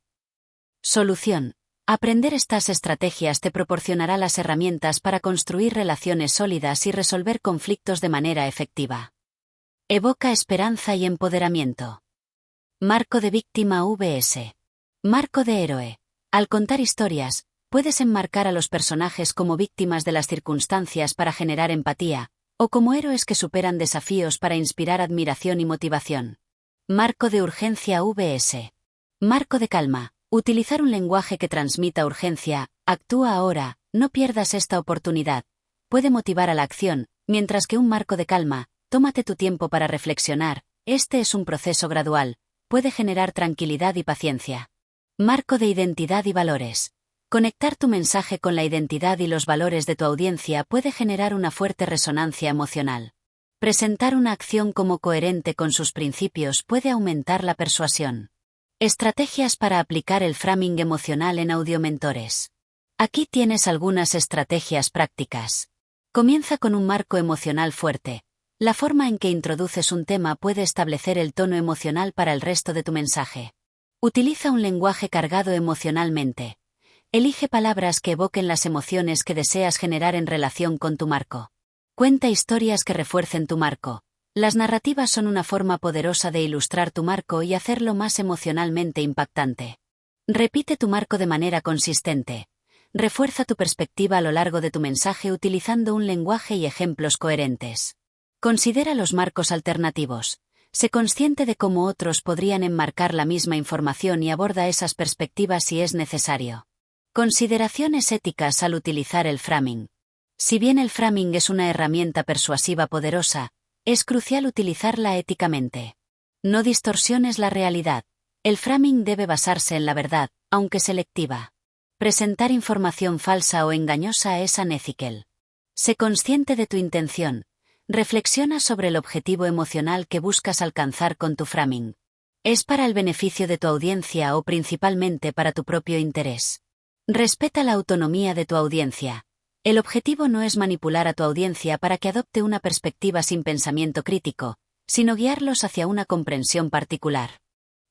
Solución. Aprender estas estrategias te proporcionará las herramientas para construir relaciones sólidas y resolver conflictos de manera efectiva. Evoca esperanza y empoderamiento. Marco de víctima vs. Marco de héroe. Al contar historias, puedes enmarcar a los personajes como víctimas de las circunstancias para generar empatía, o como héroes que superan desafíos para inspirar admiración y motivación. Marco de urgencia vs. Marco de calma. Utilizar un lenguaje que transmita urgencia, actúa ahora, no pierdas esta oportunidad, puede motivar a la acción, mientras que un marco de calma, tómate tu tiempo para reflexionar, este es un proceso gradual, puede generar tranquilidad y paciencia. Marco de identidad y valores. Conectar tu mensaje con la identidad y los valores de tu audiencia puede generar una fuerte resonancia emocional. Presentar una acción como coherente con sus principios puede aumentar la persuasión. Estrategias para aplicar el framing emocional en audiomentores. Aquí tienes algunas estrategias prácticas. Comienza con un marco emocional fuerte. La forma en que introduces un tema puede establecer el tono emocional para el resto de tu mensaje. Utiliza un lenguaje cargado emocionalmente. Elige palabras que evoquen las emociones que deseas generar en relación con tu marco. Cuenta historias que refuercen tu marco. Las narrativas son una forma poderosa de ilustrar tu marco y hacerlo más emocionalmente impactante. Repite tu marco de manera consistente. Refuerza tu perspectiva a lo largo de tu mensaje utilizando un lenguaje y ejemplos coherentes. Considera los marcos alternativos. Sé consciente de cómo otros podrían enmarcar la misma información y aborda esas perspectivas si es necesario. Consideraciones éticas al utilizar el framing. Si bien el framing es una herramienta persuasiva poderosa, es crucial utilizarla éticamente. No distorsiones la realidad. El framing debe basarse en la verdad, aunque selectiva. Presentar información falsa o engañosa es unethical. Sé consciente de tu intención. Reflexiona sobre el objetivo emocional que buscas alcanzar con tu framing. ¿Es para el beneficio de tu audiencia o principalmente para tu propio interés? Respeta la autonomía de tu audiencia. El objetivo no es manipular a tu audiencia para que adopte una perspectiva sin pensamiento crítico, sino guiarlos hacia una comprensión particular.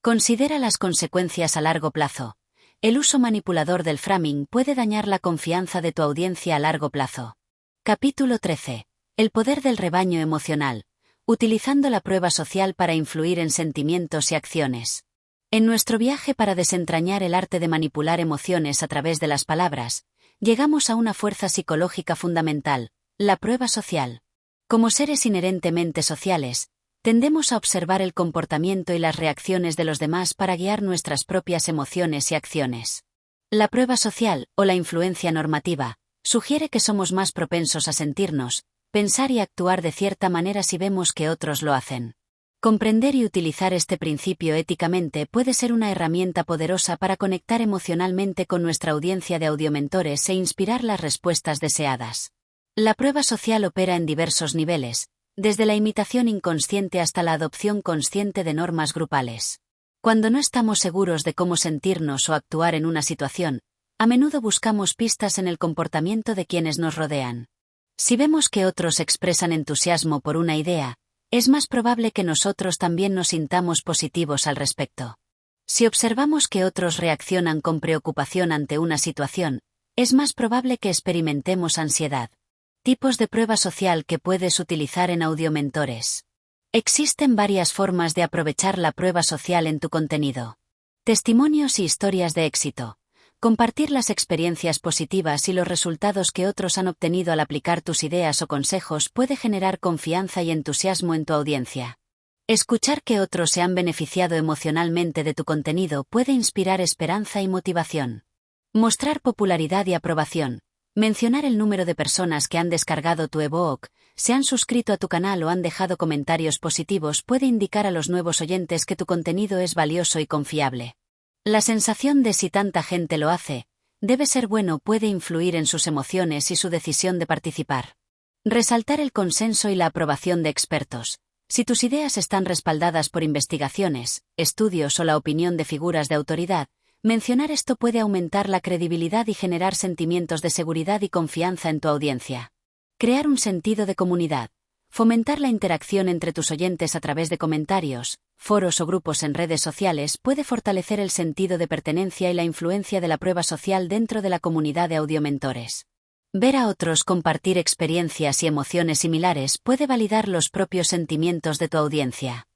Considera las consecuencias a largo plazo. El uso manipulador del framing puede dañar la confianza de tu audiencia a largo plazo. Capítulo 13. El poder del rebaño emocional. Utilizando la prueba social para influir en sentimientos y acciones. En nuestro viaje para desentrañar el arte de manipular emociones a través de las palabras, llegamos a una fuerza psicológica fundamental, la prueba social. Como seres inherentemente sociales, tendemos a observar el comportamiento y las reacciones de los demás para guiar nuestras propias emociones y acciones. La prueba social, o la influencia normativa, sugiere que somos más propensos a sentirnos, pensar y actuar de cierta manera si vemos que otros lo hacen. Comprender y utilizar este principio éticamente puede ser una herramienta poderosa para conectar emocionalmente con nuestra audiencia de audiomentores e inspirar las respuestas deseadas. La prueba social opera en diversos niveles, desde la imitación inconsciente hasta la adopción consciente de normas grupales. Cuando no estamos seguros de cómo sentirnos o actuar en una situación, a menudo buscamos pistas en el comportamiento de quienes nos rodean. Si vemos que otros expresan entusiasmo por una idea, es más probable que nosotros también nos sintamos positivos al respecto. Si observamos que otros reaccionan con preocupación ante una situación, es más probable que experimentemos ansiedad. Tipos de prueba social que puedes utilizar en audiomentores. Existen varias formas de aprovechar la prueba social en tu contenido. Testimonios y historias de éxito. Compartir las experiencias positivas y los resultados que otros han obtenido al aplicar tus ideas o consejos puede generar confianza y entusiasmo en tu audiencia. Escuchar que otros se han beneficiado emocionalmente de tu contenido puede inspirar esperanza y motivación. Mostrar popularidad y aprobación. Mencionar el número de personas que han descargado tu ebook, se han suscrito a tu canal o han dejado comentarios positivos puede indicar a los nuevos oyentes que tu contenido es valioso y confiable. La sensación de si tanta gente lo hace, debe ser bueno puede influir en sus emociones y su decisión de participar. Resaltar el consenso y la aprobación de expertos. Si tus ideas están respaldadas por investigaciones, estudios o la opinión de figuras de autoridad, mencionar esto puede aumentar la credibilidad y generar sentimientos de seguridad y confianza en tu audiencia. Crear un sentido de comunidad. Fomentar la interacción entre tus oyentes a través de comentarios, foros o grupos en redes sociales puede fortalecer el sentido de pertenencia y la influencia de la prueba social dentro de la comunidad de audiomentores. Ver a otros compartir experiencias y emociones similares puede validar los propios sentimientos de tu audiencia.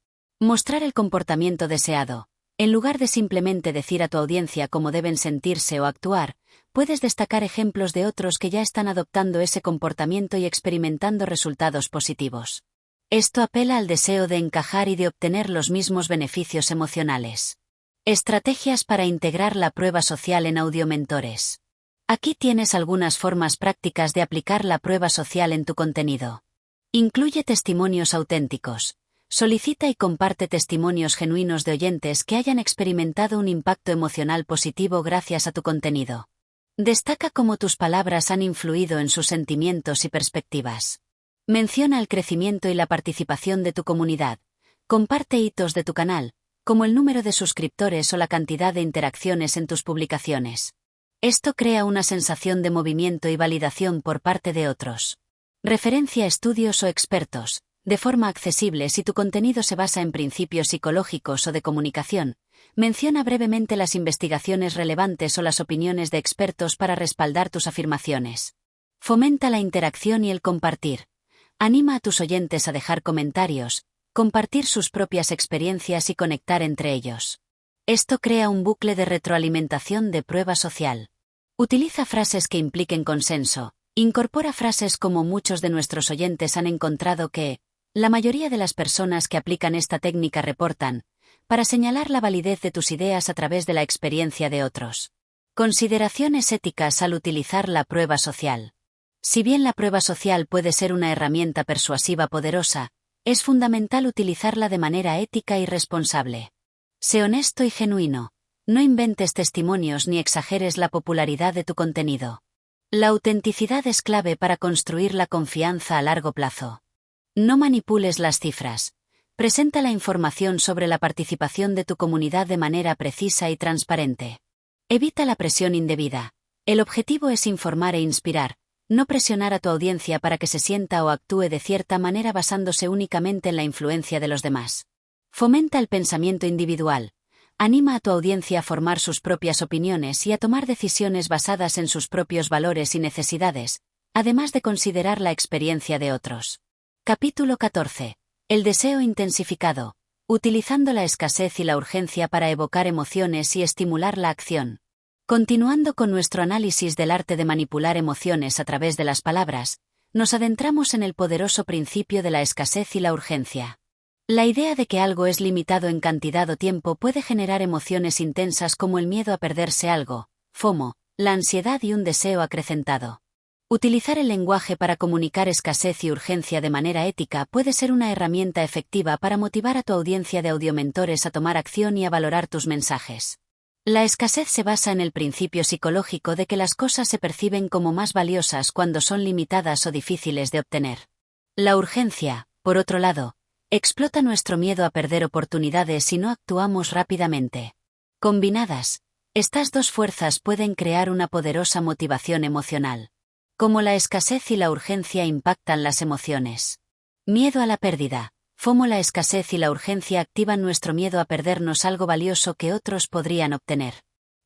Mostrar el comportamiento deseado. En lugar de simplemente decir a tu audiencia cómo deben sentirse o actuar, puedes destacar ejemplos de otros que ya están adoptando ese comportamiento y experimentando resultados positivos. Esto apela al deseo de encajar y de obtener los mismos beneficios emocionales. Estrategias para integrar la prueba social en audiomentores. Aquí tienes algunas formas prácticas de aplicar la prueba social en tu contenido. Incluye testimonios auténticos. Solicita y comparte testimonios genuinos de oyentes que hayan experimentado un impacto emocional positivo gracias a tu contenido. Destaca cómo tus palabras han influido en sus sentimientos y perspectivas. Menciona el crecimiento y la participación de tu comunidad. Comparte hitos de tu canal, como el número de suscriptores o la cantidad de interacciones en tus publicaciones. Esto crea una sensación de movimiento y validación por parte de otros. Referencia a estudios o expertos. De forma accesible si tu contenido se basa en principios psicológicos o de comunicación, menciona brevemente las investigaciones relevantes o las opiniones de expertos para respaldar tus afirmaciones. Fomenta la interacción y el compartir. Anima a tus oyentes a dejar comentarios, compartir sus propias experiencias y conectar entre ellos. Esto crea un bucle de retroalimentación de prueba social. Utiliza frases que impliquen consenso. Incorpora frases como muchos de nuestros oyentes han encontrado que, la mayoría de las personas que aplican esta técnica reportan, para señalar la validez de tus ideas a través de la experiencia de otros. Consideraciones éticas al utilizar la prueba social. Si bien la prueba social puede ser una herramienta persuasiva poderosa, es fundamental utilizarla de manera ética y responsable. Sé honesto y genuino. No inventes testimonios ni exageres la popularidad de tu contenido. La autenticidad es clave para construir la confianza a largo plazo. No manipules las cifras. Presenta la información sobre la participación de tu comunidad de manera precisa y transparente. Evita la presión indebida. El objetivo es informar e inspirar, no presionar a tu audiencia para que se sienta o actúe de cierta manera basándose únicamente en la influencia de los demás. Fomenta el pensamiento individual. Anima a tu audiencia a formar sus propias opiniones y a tomar decisiones basadas en sus propios valores y necesidades, además de considerar la experiencia de otros. Capítulo 14. El deseo intensificado. Utilizando la escasez y la urgencia para evocar emociones y estimular la acción. Continuando con nuestro análisis del arte de manipular emociones a través de las palabras, nos adentramos en el poderoso principio de la escasez y la urgencia. La idea de que algo es limitado en cantidad o tiempo puede generar emociones intensas como el miedo a perderse algo, FOMO, la ansiedad y un deseo acrecentado. Utilizar el lenguaje para comunicar escasez y urgencia de manera ética puede ser una herramienta efectiva para motivar a tu audiencia de audiomentores a tomar acción y a valorar tus mensajes. La escasez se basa en el principio psicológico de que las cosas se perciben como más valiosas cuando son limitadas o difíciles de obtener. La urgencia, por otro lado, explota nuestro miedo a perder oportunidades si no actuamos rápidamente. Combinadas, estas dos fuerzas pueden crear una poderosa motivación emocional. Cómo la escasez y la urgencia impactan las emociones. Miedo a la pérdida. FOMO. La escasez y la urgencia activan nuestro miedo a perdernos algo valioso que otros podrían obtener.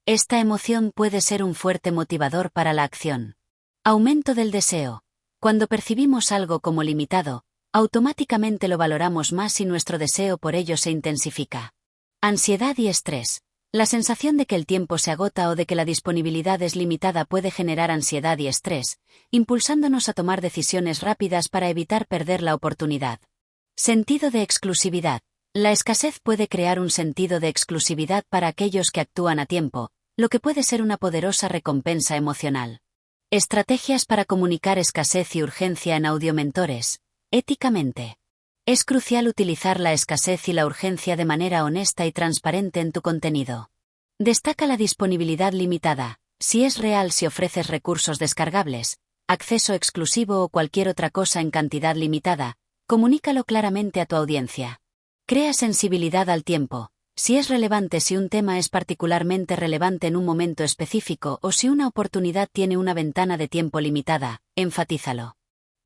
Esta emoción puede ser un fuerte motivador para la acción. Aumento del deseo. Cuando percibimos algo como limitado, automáticamente lo valoramos más y nuestro deseo por ello se intensifica. Ansiedad y estrés. La sensación de que el tiempo se agota o de que la disponibilidad es limitada puede generar ansiedad y estrés, impulsándonos a tomar decisiones rápidas para evitar perder la oportunidad. Sentido de exclusividad. La escasez puede crear un sentido de exclusividad para aquellos que actúan a tiempo, lo que puede ser una poderosa recompensa emocional. Estrategias para comunicar escasez y urgencia en audiomentores. Éticamente. Es crucial utilizar la escasez y la urgencia de manera honesta y transparente en tu contenido. Destaca la disponibilidad limitada. Si es real, si ofreces recursos descargables, acceso exclusivo o cualquier otra cosa en cantidad limitada, comunícalo claramente a tu audiencia. Crea sensibilidad al tiempo. Si es relevante, si un tema es particularmente relevante en un momento específico o si una oportunidad tiene una ventana de tiempo limitada, enfatízalo.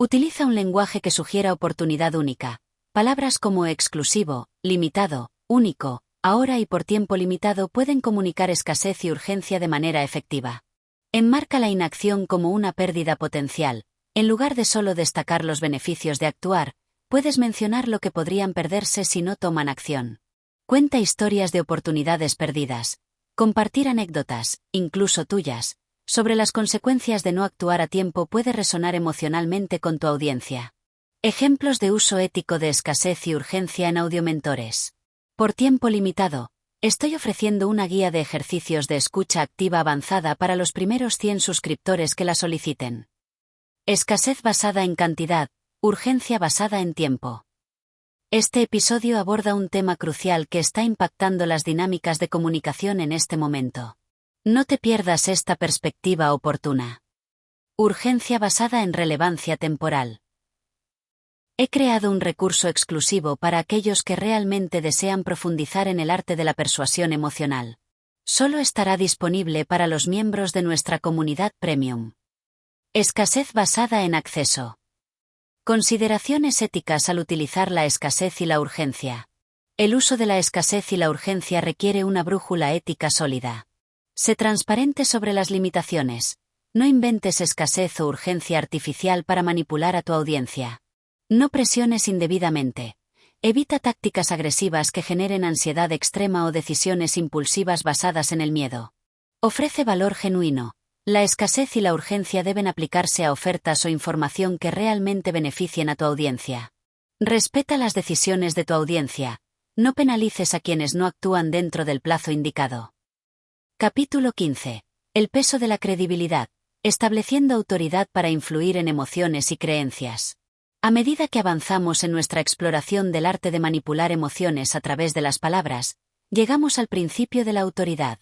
Utiliza un lenguaje que sugiera oportunidad única. Palabras como exclusivo, limitado, único, ahora y por tiempo limitado pueden comunicar escasez y urgencia de manera efectiva. Enmarca la inacción como una pérdida potencial. En lugar de solo destacar los beneficios de actuar, puedes mencionar lo que podrían perderse si no toman acción. Cuenta historias de oportunidades perdidas. Compartir anécdotas, incluso tuyas, sobre las consecuencias de no actuar a tiempo puede resonar emocionalmente con tu audiencia. Ejemplos de uso ético de escasez y urgencia en audiomentores. Por tiempo limitado, estoy ofreciendo una guía de ejercicios de escucha activa avanzada para los primeros 100 suscriptores que la soliciten. Escasez basada en cantidad, urgencia basada en tiempo. Este episodio aborda un tema crucial que está impactando las dinámicas de comunicación en este momento. No te pierdas esta perspectiva oportuna. Urgencia basada en relevancia temporal. He creado un recurso exclusivo para aquellos que realmente desean profundizar en el arte de la persuasión emocional. Solo estará disponible para los miembros de nuestra comunidad premium. Escasez basada en acceso. Consideraciones éticas al utilizar la escasez y la urgencia. El uso de la escasez y la urgencia requiere una brújula ética sólida. Sé transparente sobre las limitaciones. No inventes escasez o urgencia artificial para manipular a tu audiencia. No presiones indebidamente. Evita tácticas agresivas que generen ansiedad extrema o decisiones impulsivas basadas en el miedo. Ofrece valor genuino. La escasez y la urgencia deben aplicarse a ofertas o información que realmente beneficien a tu audiencia. Respeta las decisiones de tu audiencia. No penalices a quienes no actúan dentro del plazo indicado. Capítulo 15. El peso de la credibilidad. Estableciendo autoridad para influir en emociones y creencias. A medida que avanzamos en nuestra exploración del arte de manipular emociones a través de las palabras, llegamos al principio de la autoridad.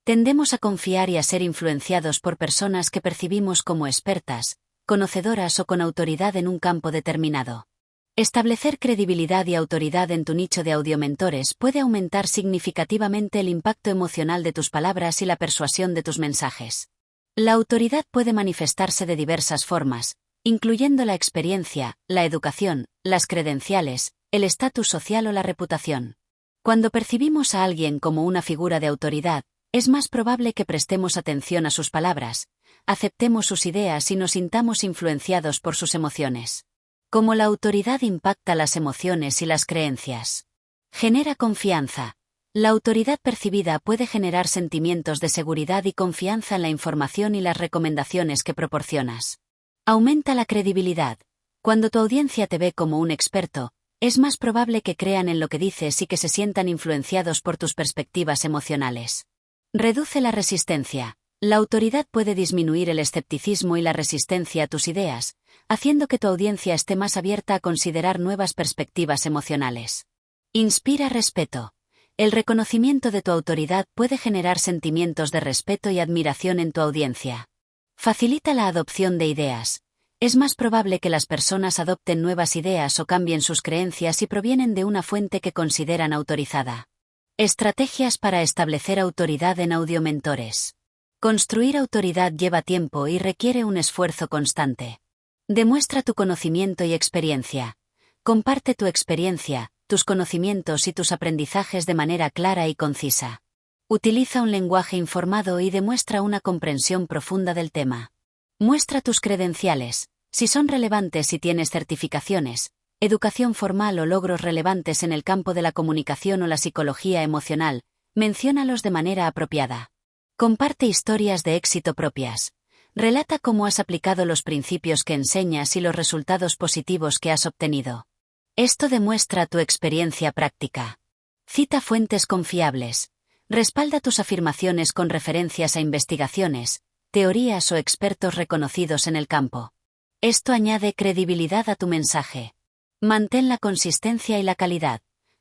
Tendemos a confiar y a ser influenciados por personas que percibimos como expertas, conocedoras o con autoridad en un campo determinado. Establecer credibilidad y autoridad en tu nicho de audiomentores puede aumentar significativamente el impacto emocional de tus palabras y la persuasión de tus mensajes. La autoridad puede manifestarse de diversas formas, incluyendo la experiencia, la educación, las credenciales, el estatus social o la reputación. Cuando percibimos a alguien como una figura de autoridad, es más probable que prestemos atención a sus palabras, aceptemos sus ideas y nos sintamos influenciados por sus emociones. Cómo la autoridad impacta las emociones y las creencias. Genera confianza. La autoridad percibida puede generar sentimientos de seguridad y confianza en la información y las recomendaciones que proporcionas. Aumenta la credibilidad. Cuando tu audiencia te ve como un experto, es más probable que crean en lo que dices y que se sientan influenciados por tus perspectivas emocionales. Reduce la resistencia. La autoridad puede disminuir el escepticismo y la resistencia a tus ideas, haciendo que tu audiencia esté más abierta a considerar nuevas perspectivas emocionales. Inspira respeto. El reconocimiento de tu autoridad puede generar sentimientos de respeto y admiración en tu audiencia. Facilita la adopción de ideas. Es más probable que las personas adopten nuevas ideas o cambien sus creencias si provienen de una fuente que consideran autorizada. Estrategias para establecer autoridad en audiomentores. Construir autoridad lleva tiempo y requiere un esfuerzo constante. Demuestra tu conocimiento y experiencia. Comparte tu experiencia, tus conocimientos y tus aprendizajes de manera clara y concisa. Utiliza un lenguaje informado y demuestra una comprensión profunda del tema. Muestra tus credenciales, si son relevantes y tienes certificaciones, educación formal o logros relevantes en el campo de la comunicación o la psicología emocional, menciónalos de manera apropiada. Comparte historias de éxito propias. Relata cómo has aplicado los principios que enseñas y los resultados positivos que has obtenido. Esto demuestra tu experiencia práctica. Cita fuentes confiables. Respalda tus afirmaciones con referencias a investigaciones, teorías o expertos reconocidos en el campo. Esto añade credibilidad a tu mensaje. Mantén la consistencia y la calidad.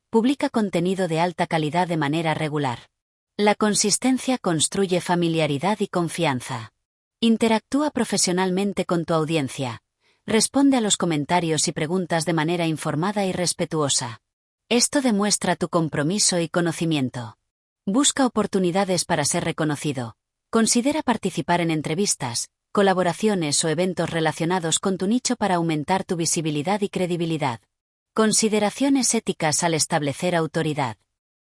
Publica contenido de alta calidad de manera regular. La consistencia construye familiaridad y confianza. Interactúa profesionalmente con tu audiencia. Responde a los comentarios y preguntas de manera informada y respetuosa. Esto demuestra tu compromiso y conocimiento. Busca oportunidades para ser reconocido. Considera participar en entrevistas, colaboraciones o eventos relacionados con tu nicho para aumentar tu visibilidad y credibilidad. Consideraciones éticas al establecer autoridad.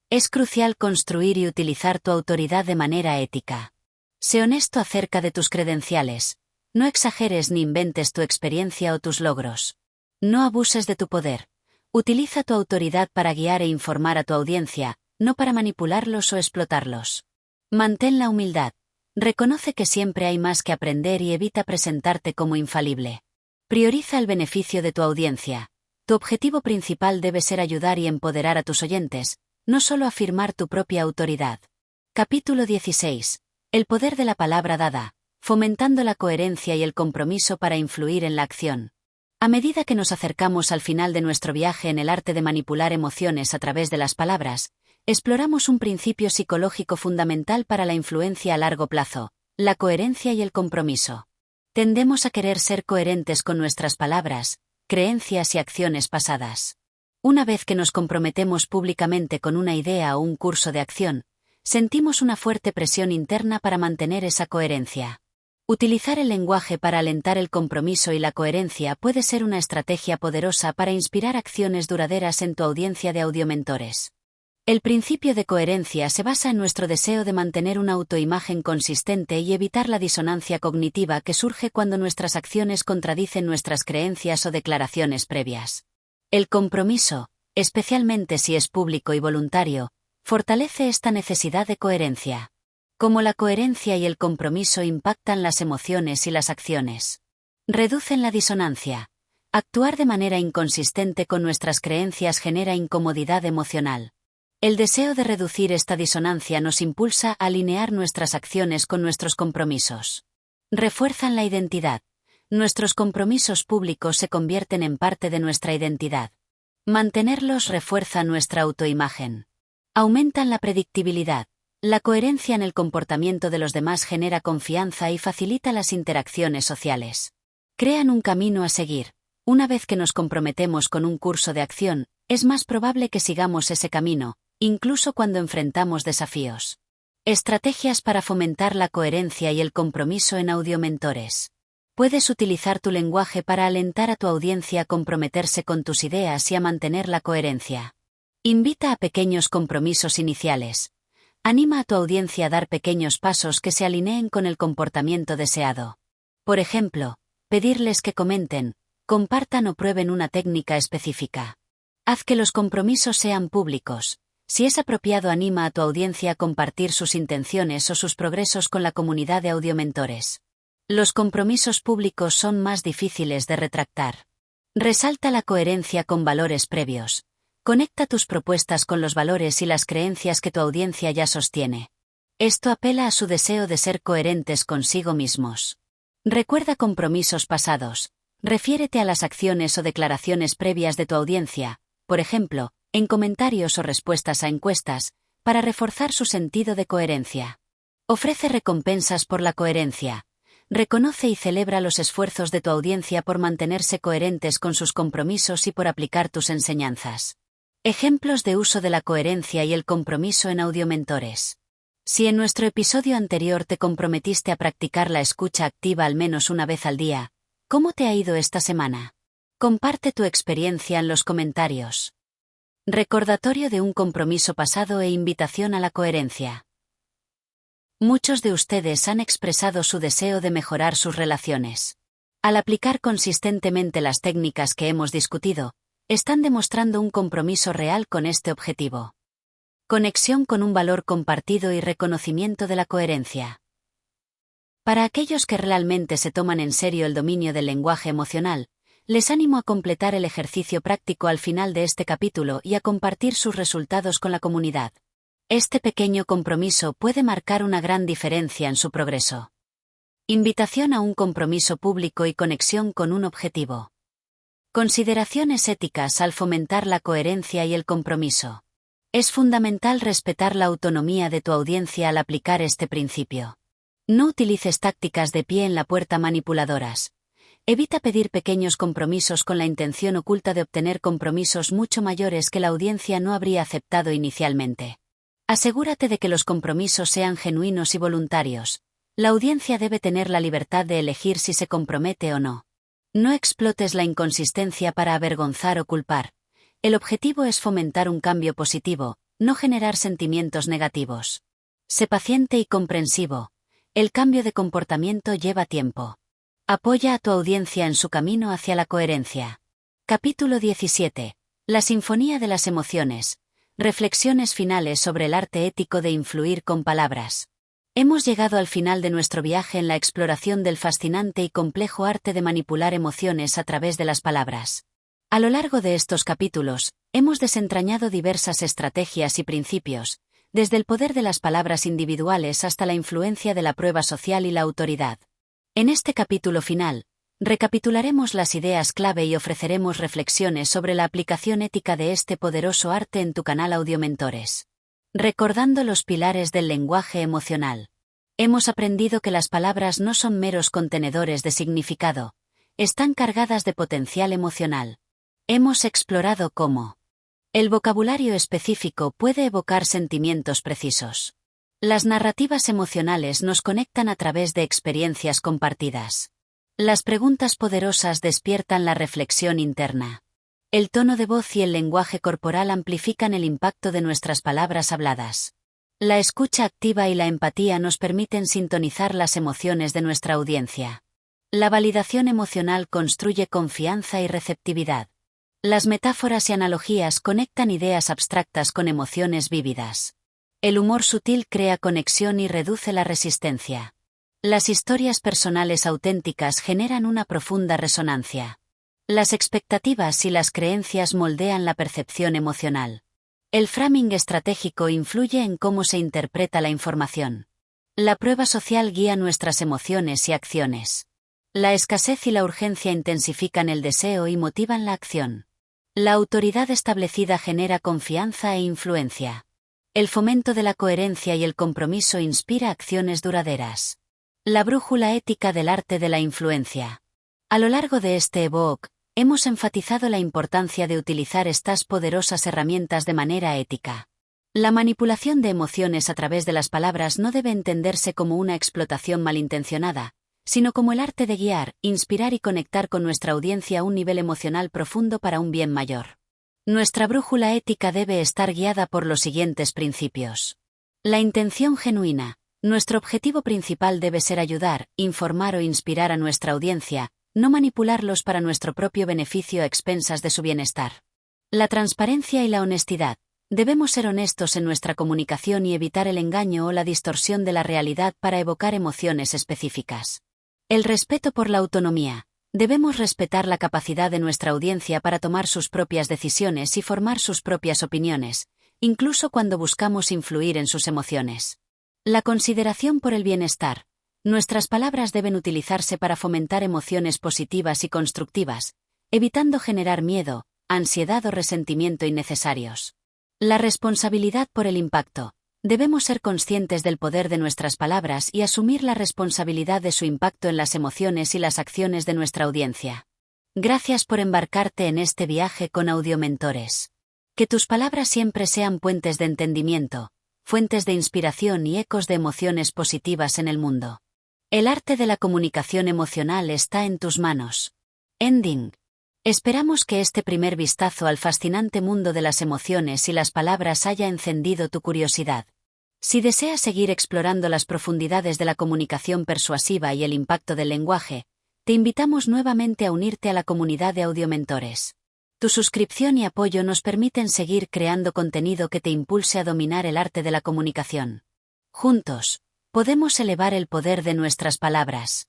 Es crucial construir y utilizar tu autoridad de manera ética. Sé honesto acerca de tus credenciales. No exageres ni inventes tu experiencia o tus logros. No abuses de tu poder. Utiliza tu autoridad para guiar e informar a tu audiencia, no para manipularlos o explotarlos. Mantén la humildad. Reconoce que siempre hay más que aprender y evita presentarte como infalible. Prioriza el beneficio de tu audiencia. Tu objetivo principal debe ser ayudar y empoderar a tus oyentes, no solo afirmar tu propia autoridad. Capítulo 16. El poder de la palabra dada. Fomentando la coherencia y el compromiso para influir en la acción. A medida que nos acercamos al final de nuestro viaje en el arte de manipular emociones a través de las palabras, exploramos un principio psicológico fundamental para la influencia a largo plazo, la coherencia y el compromiso. Tendemos a querer ser coherentes con nuestras palabras, creencias y acciones pasadas. Una vez que nos comprometemos públicamente con una idea o un curso de acción, sentimos una fuerte presión interna para mantener esa coherencia. Utilizar el lenguaje para alentar el compromiso y la coherencia puede ser una estrategia poderosa para inspirar acciones duraderas en tu audiencia de audiomentores. El principio de coherencia se basa en nuestro deseo de mantener una autoimagen consistente y evitar la disonancia cognitiva que surge cuando nuestras acciones contradicen nuestras creencias o declaraciones previas. El compromiso, especialmente si es público y voluntario, fortalece esta necesidad de coherencia. Cómo la coherencia y el compromiso impactan las emociones y las acciones. Reducen la disonancia. Actuar de manera inconsistente con nuestras creencias genera incomodidad emocional. El deseo de reducir esta disonancia nos impulsa a alinear nuestras acciones con nuestros compromisos. Refuerzan la identidad. Nuestros compromisos públicos se convierten en parte de nuestra identidad. Mantenerlos refuerza nuestra autoimagen. Aumentan la predictibilidad. La coherencia en el comportamiento de los demás genera confianza y facilita las interacciones sociales. Crean un camino a seguir. Una vez que nos comprometemos con un curso de acción, es más probable que sigamos ese camino, incluso cuando enfrentamos desafíos. Estrategias para fomentar la coherencia y el compromiso en audiomentores. Puedes utilizar tu lenguaje para alentar a tu audiencia a comprometerse con tus ideas y a mantener la coherencia. Invita a pequeños compromisos iniciales. Anima a tu audiencia a dar pequeños pasos que se alineen con el comportamiento deseado. Por ejemplo, pedirles que comenten, compartan o prueben una técnica específica. Haz que los compromisos sean públicos. Si es apropiado, anima a tu audiencia a compartir sus intenciones o sus progresos con la comunidad de audiomentores. Los compromisos públicos son más difíciles de retractar. Resalta la coherencia con valores previos. Conecta tus propuestas con los valores y las creencias que tu audiencia ya sostiene. Esto apela a su deseo de ser coherentes consigo mismos. Recuerda compromisos pasados. Refiérete a las acciones o declaraciones previas de tu audiencia, por ejemplo, en comentarios o respuestas a encuestas, para reforzar su sentido de coherencia. Ofrece recompensas por la coherencia. Reconoce y celebra los esfuerzos de tu audiencia por mantenerse coherentes con sus compromisos y por aplicar tus enseñanzas. Ejemplos de uso de la coherencia y el compromiso en audiomentores. Si en nuestro episodio anterior te comprometiste a practicar la escucha activa al menos una vez al día, ¿cómo te ha ido esta semana? Comparte tu experiencia en los comentarios. Recordatorio de un compromiso pasado e invitación a la coherencia. Muchos de ustedes han expresado su deseo de mejorar sus relaciones. Al aplicar consistentemente las técnicas que hemos discutido, están demostrando un compromiso real con este objetivo. Conexión con un valor compartido y reconocimiento de la coherencia. Para aquellos que realmente se toman en serio el dominio del lenguaje emocional, les animo a completar el ejercicio práctico al final de este capítulo y a compartir sus resultados con la comunidad. Este pequeño compromiso puede marcar una gran diferencia en su progreso. Invitación a un compromiso público y conexión con un objetivo. Consideraciones éticas al fomentar la coherencia y el compromiso. Es fundamental respetar la autonomía de tu audiencia al aplicar este principio. No utilices tácticas de pie en la puerta manipuladoras. Evita pedir pequeños compromisos con la intención oculta de obtener compromisos mucho mayores que la audiencia no habría aceptado inicialmente. Asegúrate de que los compromisos sean genuinos y voluntarios. La audiencia debe tener la libertad de elegir si se compromete o no. No explotes la inconsistencia para avergonzar o culpar. El objetivo es fomentar un cambio positivo, no generar sentimientos negativos. Sé paciente y comprensivo. El cambio de comportamiento lleva tiempo. Apoya a tu audiencia en su camino hacia la coherencia. Capítulo 17. La sinfonía de las emociones. Reflexiones finales sobre el arte ético de influir con palabras. Hemos llegado al final de nuestro viaje en la exploración del fascinante y complejo arte de manipular emociones a través de las palabras. A lo largo de estos capítulos, hemos desentrañado diversas estrategias y principios, desde el poder de las palabras individuales hasta la influencia de la prueba social y la autoridad. En este capítulo final, recapitularemos las ideas clave y ofreceremos reflexiones sobre la aplicación ética de este poderoso arte en tu canal Audiomentores. Recordando los pilares del lenguaje emocional. Hemos aprendido que las palabras no son meros contenedores de significado, están cargadas de potencial emocional. Hemos explorado cómo el vocabulario específico puede evocar sentimientos precisos. Las narrativas emocionales nos conectan a través de experiencias compartidas. Las preguntas poderosas despiertan la reflexión interna. El tono de voz y el lenguaje corporal amplifican el impacto de nuestras palabras habladas. La escucha activa y la empatía nos permiten sintonizar las emociones de nuestra audiencia. La validación emocional construye confianza y receptividad. Las metáforas y analogías conectan ideas abstractas con emociones vívidas. El humor sutil crea conexión y reduce la resistencia. Las historias personales auténticas generan una profunda resonancia. Las expectativas y las creencias moldean la percepción emocional. El framing estratégico influye en cómo se interpreta la información. La prueba social guía nuestras emociones y acciones. La escasez y la urgencia intensifican el deseo y motivan la acción. La autoridad establecida genera confianza e influencia. El fomento de la coherencia y el compromiso inspira acciones duraderas. La brújula ética del arte de la influencia. A lo largo de este ebook, hemos enfatizado la importancia de utilizar estas poderosas herramientas de manera ética. La manipulación de emociones a través de las palabras no debe entenderse como una explotación malintencionada, sino como el arte de guiar, inspirar y conectar con nuestra audiencia a un nivel emocional profundo para un bien mayor. Nuestra brújula ética debe estar guiada por los siguientes principios. La intención genuina. Nuestro objetivo principal debe ser ayudar, informar o inspirar a nuestra audiencia, no manipularlos para nuestro propio beneficio a expensas de su bienestar. La transparencia y la honestidad. Debemos ser honestos en nuestra comunicación y evitar el engaño o la distorsión de la realidad para evocar emociones específicas. El respeto por la autonomía. Debemos respetar la capacidad de nuestra audiencia para tomar sus propias decisiones y formar sus propias opiniones, incluso cuando buscamos influir en sus emociones. La consideración por el bienestar. Nuestras palabras deben utilizarse para fomentar emociones positivas y constructivas, evitando generar miedo, ansiedad o resentimiento innecesarios. La responsabilidad por el impacto. Debemos ser conscientes del poder de nuestras palabras y asumir la responsabilidad de su impacto en las emociones y las acciones de nuestra audiencia. Gracias por embarcarte en este viaje con Audiomentores. Que tus palabras siempre sean puentes de entendimiento, fuentes de inspiración y ecos de emociones positivas en el mundo. El arte de la comunicación emocional está en tus manos. Ending. Esperamos que este primer vistazo al fascinante mundo de las emociones y las palabras haya encendido tu curiosidad. Si deseas seguir explorando las profundidades de la comunicación persuasiva y el impacto del lenguaje, te invitamos nuevamente a unirte a la comunidad de Audiomentores. Tu suscripción y apoyo nos permiten seguir creando contenido que te impulse a dominar el arte de la comunicación. Juntos, podemos elevar el poder de nuestras palabras.